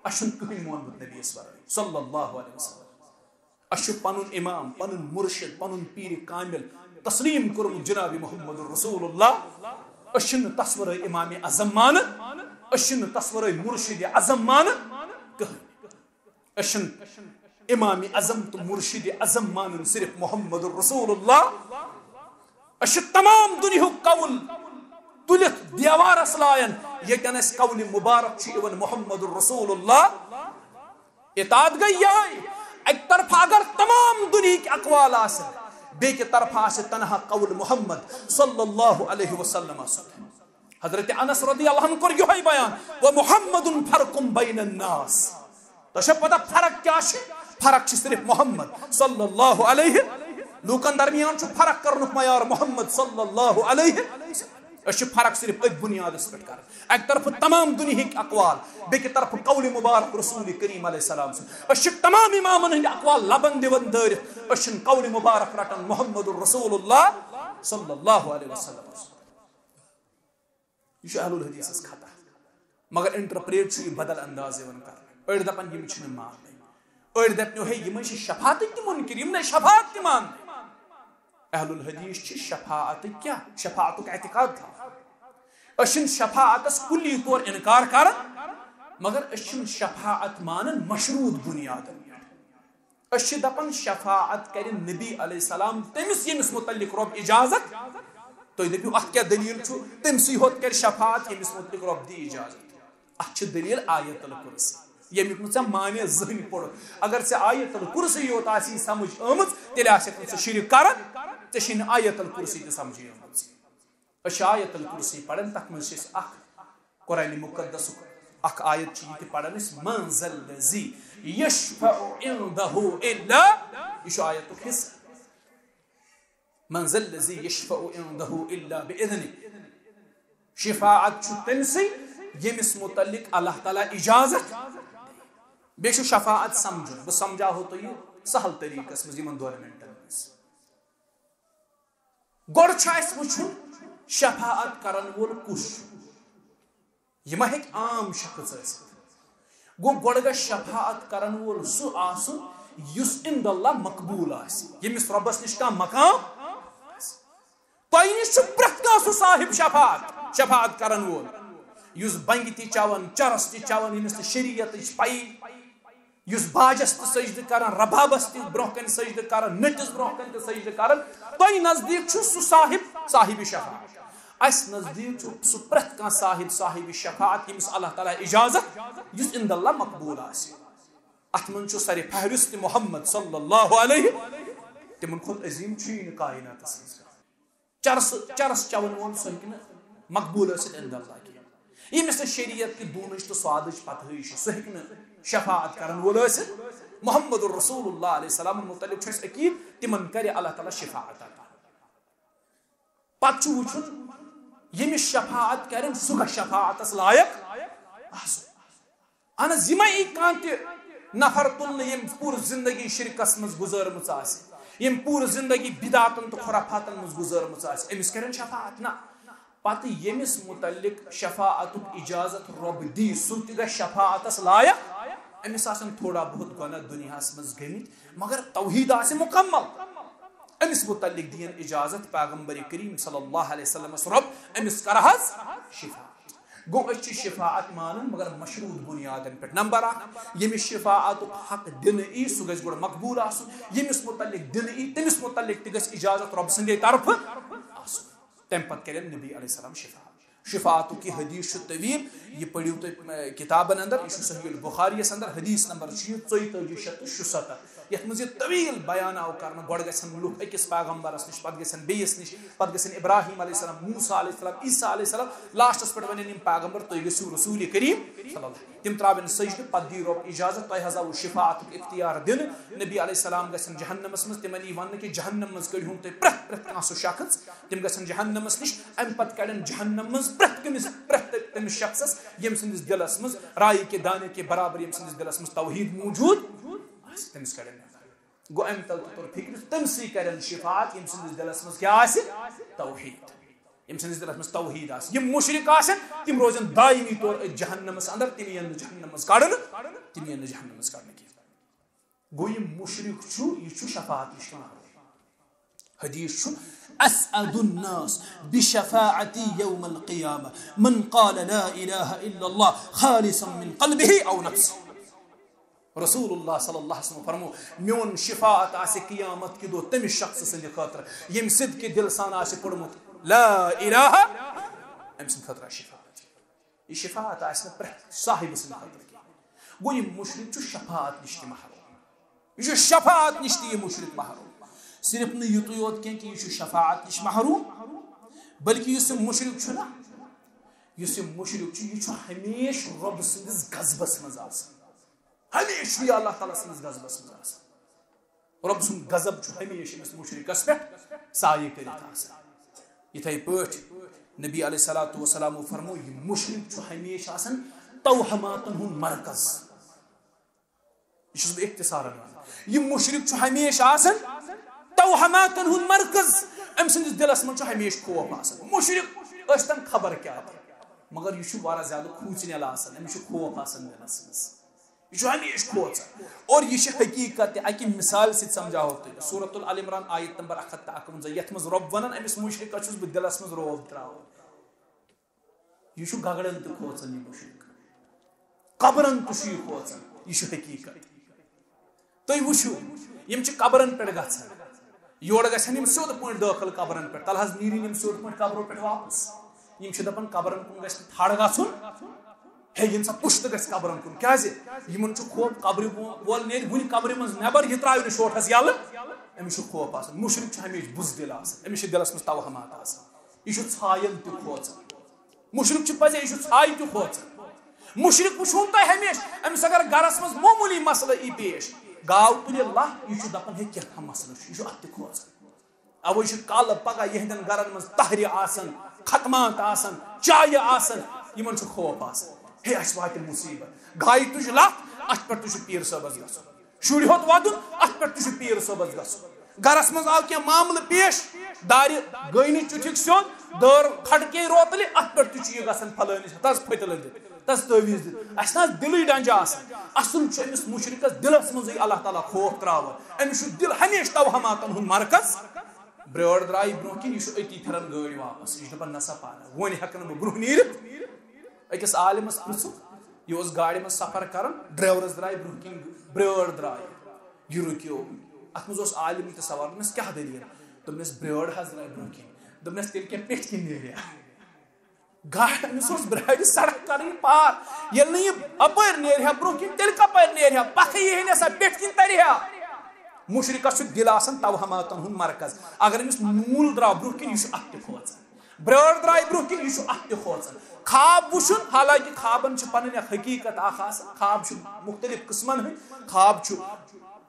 اس کہین مونمت نبیس ورٲے صلی اللہ علیہ وسلم اس پن امام پن مرشد پن پیر کامل تسلیم کورمت جناب محمد رسول اللہ اس تس ورٲے امام اعظم مان اس تس ورٲے مرشد اعظم مان کہین اس امام اعظم تو مرشد اعظم مان صرف محمد رسول اللہ اس تمام دنیا قول تلت دیوارس لائن یتن اس قول مبارک چھ محمد رسول اللہ اطاعت گئی یہ ایک طرف اگر تمام دنیا کے اقوال آسن بیک طرف آسے تنہا قول محمد صلی اللہ علیہ وسلم آسن حضرت انس رضی اللہ عنہ کر یہ بیان ومحمد فرق بین الناس تو شب پتہ فرق کیا ہے فرق چھ صرف محمد صلی اللہ علیہ لوکن درمیان چھ فرق کرنک معیار محمد صلی اللہ علیہ اس فرق صرف ایک بنیاد اس پر کر ایک طرف تمام دنیا کے اقوال بیک طرف قول مبارک رسول کریم علیہ السلام اس تمام امامن ہند اقوال لبن دیون دارت اس قول مبارک رٹن محمد رسول اللہ صلی اللہ علیہ وسلم یہ اہل الحدیث اس خطا مگر انٹرپریٹ چھ بدل انداز یون کر اڑ دپن یم چھ مان اڑ دپنو ہے یم چھ شفاعت تہ منکر یم نہ شفاعت تہ مان اہل الحدیث چھ شفاعت کیا شفاعت کا اعتقاد تھا اشن شفاعت کلی طور انکار کر مگر اشن شفاعت مانن مشروط بنیاد اش دپن شفاعت کر نبی علیہ السلام تمس یمس متعلق رب اجازت تو دپیو ات کیا دلیل چھ تمسی ہوت کر شفاعت یمس متعلق رب دی اجازت ات چھ دلیل آیت الکرسی یمیک نہ مانے ذہن پڑھ اگر سے آیت الکرسی یوت آسی سمجھ آمت تیل آسک نہ شرک کرن تشن آیت الکرسی تہ سمجھ آمت اش آیت الکرسی پڑھن تک من سے اخ قرآن مقدس اخ آیت چھ یہ پڑھن اس من ذا الذی یشفع عنده الا یہ آیت حصہ من ذا الذی یشفع عنده الا باذنه شفاعت چھ تمسی یمس متعلق اللہ تعالی اجازت بیشو شفاعت سمجھو بہ سمجھا ہو تو یہ سہل طریقہ مز یمن 2 منٹن گوڑ چھاس وچھن شفاعت کرن وول کس یہ ما ہیک عام شخص اس گو گوڑ گا شفاعت کرن وول سو آسن یس عند اللہ مقبول آس یمس ربس نش کا مقام تۄہہِ نِش چھُ پرٛٮ۪تھ کانٛہہ سُہ صاحب شفاعت کرن وول یس بنگ تہ چون چرس تہ چون یمس شریعت پی یس باجس تہ سجدہ کران ربابس تہ برہ کن سجدہ کران نٹس برہ کن تہ سجدہ کران تۄہہِ نزدیک چھُ سُہ صاحب شفاعت اس نزدیک چھُ سُہ پرٛٮ۪تھ کانٛہہ صاحب شفاعت یمس اللہ تعالیٰ اجازت یس عند اللہ مقبول آسہِ اتھ من چھُ سارے فہرست محمد صلی اللہ علیہ تمن کھۄتہٕ عظیٖم چھُیی نہٕ کائناتس منٛز چرس چون وول سُہ ہیٚکہِ نہٕ مقبول ٲسِتھ عند اللہ کینٛہہ یمس شریعت کی دونچ تو سوادچ پتہ سہ ہیٚکہِ نہٕ شفاعت کرن وول ٲسِتھ محمد رسول اللہ علیہ السلام متعلق چھُ اَسہِ عقیٖد تمن کرِ اللہ تعالیٰ شفاعت عطا پتہٕ چھُ وٕچھُن یمس شفاعت کرن سُہ گژھِ شفاعتس لایق آسُن اہن حظ یہِ ما یی کانٛہہ تہِ نفر تُلنہٕ ییٚمۍ پوٗرٕ زندگی شرکس منٛز گُزٲرمٕژ آسہِ ییٚمۍ پوٗرٕ زندگی بدعاتن تہٕ خُرافاتن منٛز گُزٲرمٕژ آسہِ أمِس کرن شفاعت نہ پتہ یمس متعلق شفاعت اجازت رب دی سُہ تہِ گژھِ شفاعتس لایق أمس آسن تھوڑا بہت گۄناہ دُنیاہس منٛز گٔمٕتۍ مگر توحید آسہِ مکمل أمس متعلق دین اجازت پیغمبر کریم صلی اللہ علیہ وسلم رب أمس کر حظ شفاعت گو اچھی شفاعت مانن مگر مشروط بنیادن پہ. نمبر 1 یمس شفاعت حق دن ای سہ گژھِ گۄڈٕ مقبول آسُن یمس متعلق دن ای تمس متعلق تہ گژھِ اجازت رب سندے طرف آسُن تمہ پتہٕ کرن نبی علیہ السلام شفاعت. شفاعت کی حدیث طویل یہ پڑھیو تھی کتابن اندر یہ صحیح البخاری اندر حدیث نمبر 4367 یت مز یہ طویل بیان آو کرنا گۄڈٕ گژھن لُکھ أکِس پیغمبرس نش پتہٕ گژھن بیٚیِس نش پتہٕ گژھن ابراہیم علیہ السلام موسیٰ علیہ السلام عیسیٰ علیہ السلام لاسٹس پٮ۪ٹھ ونن یِم پیغمبر تُہۍ گٔژھِو رسول کریم صلی اللہ تم تراون سجدٕ پتہٕ دی رۄب اجازت تۄہہِ حظ آوُ شفاعتُک اختیار دِنہٕ نبی علیہ السلام گژھن جہنمس منٛز تمن یی وننہٕ کہِ جہنم منٛز کٔڑۍہُن تُہۍ پرٛٮ۪تھ کانٛہہ سُہ شخص تم گژھن جہنمس نش امہِ پتہٕ کڑن جہنم منٛز پرٛٮ۪تھ تمس شخصس یم سندس دلس مز رائے کے دانے کے برابر یم سندس دلس مز توحید موجود تمس کڑن گو ام تل طور فکر تمسی کرن شفاعت یم سندس دلس مز کیا آسہِ توحید یم سندس دلس مز توحید آسہِ. یم مشرک آسن تم روزن دائمی طور جہنمس اندر تم ین جہنم مز کڑن تم ین جہنم مز کڑن کی. گو یم مشرک چھُ یہ چھُ شفاعت نش حدیث چھُ أسعد الناس بشفاعتي يوم القيامة من قال لا إله إلا الله خالصا من قلبه أو نفسه. رسول الله صلى الله عليه وسلم فرمو میون شفاعت آسہِ قیامت کی دو تمس شخص سند خاطر یم صدق دل سان آسہِ پڑمت لا إله ام سند خاطر شفاعت. یہ شفاعت آسہِ نہ پرٛٮ۪تھ صاحب سند خاطر کی. گو یم مشرک چھُ شفاعت نش تہِ محروم یہ چھُ شفاعت نش تہِ یہ مشرک محروم. صرف نہ یوت یوت کی یہ شفاعت نش محروم بلکہ اس مشرک چھُ نا اس مشرک یہ ہمیشہ رب سندس غضبس مز ہمیشہ یہ اللہ تعالیٰ سندس غضبس مز رب سند غضب ہمیشہ اس مشرکس پہ سایہ کرت. یتھے پٲٹھۍ نبی علیہ الصلوۃ والسلام فرمو یہ مشرک ہمیشہ آسان توہماتن ہند مرکز. یہ اختصار یہ مشرک ہمیشہ آسان توہماتن ہند مرکز. ام سندس دلس من ہمیشہ خوف آسان. مشرک ٲسۍتن خبر کیا مگر یہ واریاہ زیادہ کھوژنیل آسان. أمِس چھُ خوف آسان دلس منٛز یہ ہمیشہ کھوژان. اور یہ حقیقت اکہ مثال سۭتۍ سمجھاو تۄہہِ سورۃ ال عمران آیت نمبر 151 یتھ منٛز رب ونان أمِس مشرکس چھُس بہٕ دلس منٛز روب تراوان. یہ چھُ گگرن تہِ کھوژان یہ مشرک قبرن تہِ چھُ یہ کھوژان. یہ چھُ حقیقت. تُہۍ وٕچھِو یم چھِ قبرن پٮ۪ٹھ گژھان یور گژھن یم سیود پٲٹھۍ دٲخل قبرن پٮ۪ٹھ تل حظ نیرن یم سیود پٲٹھۍ قبرو پٮ۪ٹھ واپس. یم چھِ دپان قبرن کُن گژھِ نہٕ تھڑ گژھُن ہے یم سا پُشت گژھِ قبرن کُن کیازِ یمن چھُ خوف قبرِ وول نیرِ وُنہِ قبرِ منٛز نٮ۪بر یہِ ترٛاوِ نہٕ شوٹھس یلہٕ أمِس چھُ خوف آسان. مشرک چھُ ہمیشہ بُزدِل آسان. أمِس چھِ دلس منٛز توہمات آسان. یہ چھُ ژھاین تہِ کھوژان. مشرک چھُ پزے یہ چھُ ژھایہِ تہِ کھوژان. مشرک وٕچھوُن تۄہہِ ہمیشہ أمِس اگر گرس منٛز معموٗلی مسلہٕ ای پیش گاو تُلہِ لَتھ یہ چھُ دپان ہے کیٛاہ مسلہٕ چھُ یہ چھُ اتھ تہِ کھوژان. اوے چھُ کالہٕ پگہہ یہندٮ۪ن گرن منٛز تہرِ آسان ختمات آسان چایہِ آسان یمن چھُ خوف آسان ہے اسہِ واتہِ مصیبت. گایہِ تُج لَتھ اتھ پٮ۪ٹھ تہِ چھُ پیٖر صٲبس گژھُن. شُرۍ ہیوٚت ودُن اتھ پٮ۪ٹھ تہِ چھُ پیٖر صٲبس گژھُن. گرس منٛز آو کینٛہہ معاملہٕ پیش دارِ گٔے نہٕ چُٹھِکۍ سیوٚد دٲر کھڑکے روتلہِ اتھ پٮ۪ٹھ تہِ چھُ یہِ گژھان فلٲنِس تس پھٔتلہٕ دِتھ تس تٲویٖز دِتھ. اسہِ نہ حظ دِلٕے ڈنجہِ آسان. اصل چھُ أمِس مُشرِکس دِلس منٛزٕے اللہ تعالیٰ خوف تراوان. أمِس چھُ دِل ہمیشہ توہماتن ہُنٛد مرکز. برٲر درٛاے برونٛہہ کِنۍ یہِ چھُ أتی پھِران گٲڑۍ واپس. یہِ چھُ دپان نسا پانہ وۄنۍ ہٮ۪کہٕ نہٕ بہٕ برونٛہہ نیٖرِتھ. أکِس عالمس پرٛژھُکھ یہِ اوس گاڑِ منٛز سفر کران ڈرایورس درٛاے برونٛہہ کِنۍ برٲر درٛاے یہِ رُکیو. اتھ منٛز اوس عالم تہِ سوال دوٚپنس کیٛاہ دٔلیٖل دوٚپنس برٲر حظ درٛاے برونٛہہ کِنۍ. دوٚپنس تیٚلہِ کیٛاہ پیٚٹھۍ کِنۍ نیرِہا گاڑِ أمِس اوس برارِ سڑک کرٕنۍ پار ییٚلہِ نہٕ یہِ اپٲرۍ نیرِہا برونٛہہ کِنۍ تیٚلہِ کپٲرۍ نیرِہا پکھٕ یی ہے سا پیٚٹھۍ کِنۍ ترِہا. مشرکس چھُ دل آسان توہماتن ہُنٛد مرکز. اگر أمِس موٗل درٛاو برونٛہہ کِنۍ یہِ چھُ اتھ تہِ کھوژان. برٲر درٛاے برونٛہہ کِنۍ یہِ چھُ اتھ تہِ کھوژان. خواب وٕچھُن حالانکہ خوابن چھِ پنٕنۍ اکھ حقیٖقت اکھ آسان. خواب چھُ مختلف قٕسمن ہٕنٛدۍ. خواب چھُ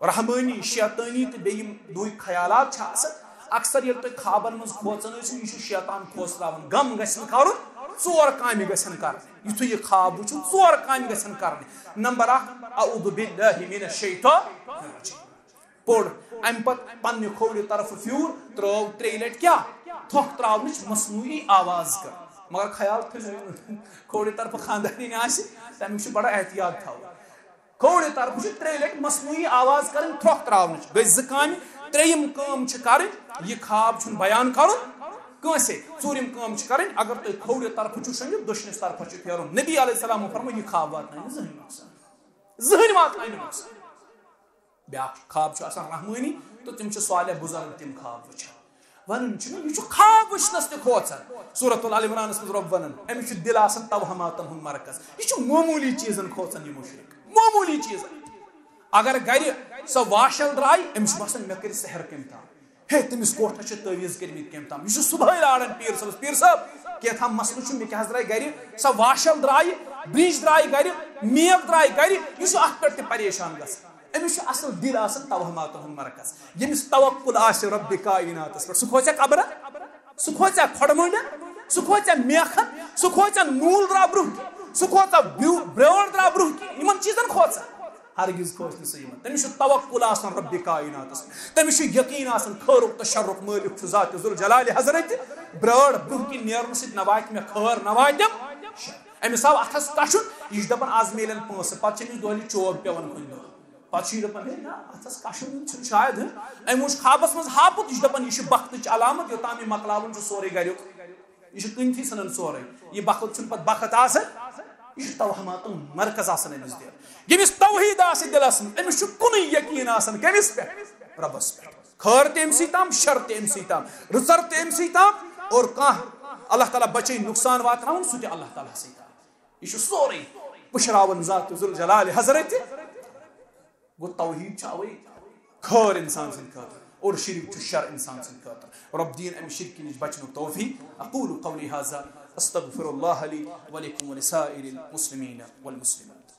رحمٲنی شیطٲنی تہٕ بیٚیہِ یِم دوٗرۍ خیالات چھِ آسان. اکثر ییٚلہِ تُہۍ خوابن منٛز کھوژان ٲسِو یہِ چھُ شیطان کھوژراوان. غم گژھِ نہٕ کرُن 4 کامہِ گژھن کرنہِ. یِتھُے یہِ خواب وٕچھُن 4 کامہِ گژھن کرنہِ. نمبر 1 اعوذ باللہ من الشیطان الرجیم پوٚر. امہِ پتہٕ پننہِ کھوورِ طرفہٕ پھیوٗر ترٛٲو 3 لٹہِ کیٛاہ تھۄکھ تراونٕچ مصنوعی آواز کر. مگر خیال تھٲیزیو کھوورِ طرفہٕ خاندارِنۍ آسہِ تمیُک چھُ بڑٕ احتیاط تھاوُن. کھوورِ طرفہٕ چھُ 3 لٹہِ مصنوعی آواز کرٕنۍ تھۄکھ تراونٕچ. گٔے 2 کامہِ. 3یم کٲم چھِ کرٕنۍ یہِ خواب چھُنہٕ بیان کرُن کانسے ژوٗرِم کٲم چھِ کَرٕنۍ اگر تُہۍ کھوورِ طرفہٕ چھُو شۄنٛگِتھ دٔچھنِس طرفہٕ چھُ پھیرُن نبی علیہ السلامو فرموو یہِ خواب واتنایہِ نہٕ زٕہٕنۍ نۄقصان زٕہٕنۍ واتنایہِ نہٕ نۄقصان بیٛاکھ خواب چھُ آسان رحمٲنی تہٕ تِم چھِ صالح بُزرگ تِم خواب وٕچھان وَنُن چھُنہٕ یہِ چھُ خواب وٕچھنَس تہِ کھوژان سورۃ العمرانَس منٛز رۄب وَنان أمِس چھُ دِل آسان توہماتن ہُنٛد مرکز یہِ چھُ معموٗلی چیٖزن کھوژان یہِ مُشرِک معموٗلی چیٖزن اگر گرِ سۄ واشل درٛاے أمِس چھُ باسان مےٚ کٔرِ سحر کٔمۍ تام ہے تٔمِس کوٹھس چھِ تٲویٖز کٔرمٕتۍ کٔمۍ تام یہِ چھُ صبحٲے لاران پیٖر صٲبس پیٖر صٲب کینٛہہ مسلہٕ چھُ مےٚ کیٛاہ حظ درٛاے گرِ سۄ واشل درٛایہِ برٛنٛج درٛاے گرِ میو درٛاے گرِ یہِ چھُ اتھ پٮ۪ٹھ تہِ پریشان گژھان أمِس چھُ اصل دِل آسان توہماتن ہُنٛد مرکز ییٚمِس توکُل آسہِ رۄبِ کایناتس پٮ۪ٹھ سُہ کھوژیا قبرن سُہ کھوژیا کھۄڈٕ مٔنٛڈِن سُہ کھوژیا میکھن سُہ کھوژیا نوٗل درٛاو برٛونٛہہ کِنۍ سُہ کھوژا برٛٲر درٛاو برٛونٛہہ کِنۍ یِمن چیٖزن کھوژان ہرگز کھوژ نہٕ سُہ یِمن تٔمِس چھُ توکُل آسان رۄبِ کایناتس تٔمِس چھُ یقیٖن آسان خٲرُک تہٕ شرُک مٲلِک چھُ ذاتِ ذوالجلالِ حضرت برٛٲر برٛونٛہہ کِنۍ نیرنہٕ سۭتۍ نہ واتہِ مےٚ خٲر نہ واتٮ۪م أمِس آو اتھس کشُن یہِ چھُ دپان آز میلن پونٛسہٕ پتہٕ چھِ أمِس دۄہلہِ چوب پیوان کُنہِ دۄہ پتہٕ چھُ یہِ دپان ہے نہ اتھس کشُن چھُنہٕ شاید أمۍ وٕچھ خوابس منٛز ہاپُت یہِ چھُ دپان یہِ چھِ بختٕچ علامت یوٚتام یہِ مۄکلاوُن چھُ سورُے گریُک یہِ چھُ کٕنتھٕے ژھٕنان سورُے یہِ بخت چھُنہٕ پتہٕ بخت آسان یہِ چھُ توہماتُن مرکز آسان أمِس دِل ییٚمِس توحیٖد آسہِ دِلس منٛز أمِس چھُ کُنُے یقیٖن آسان کٔمِس پٮ۪ٹھ رۄبس پٮ۪ٹھ خٲر تہِ أمسٕے تام شر تہِ أمسٕے تام رٕژر تہِ أمسٕے تام اور کانٛہہ اللہ تعالیٰ بچٲے نۄقصان واتناوُن سُہ تہِ اللہ تعالیٰ ہسٕے تام یہِ چھُ سورُے پُشراوان ذاتِ ذوالجلالِ حضرت گوٚو توحیٖد چھُ اَوَے خٲر اِنسان سٕنٛدِ خٲطرٕ اور شرک چھُ شر اِنسان سٕنٛدِ خٲطرٕ رۄب دِیِن اَمہِ شرکہِ نِش بچنُک توفیٖق اقوٗلُ قولی ہذا استغفر اللہ لی ولکم ولسائر المسلمین والمسلمات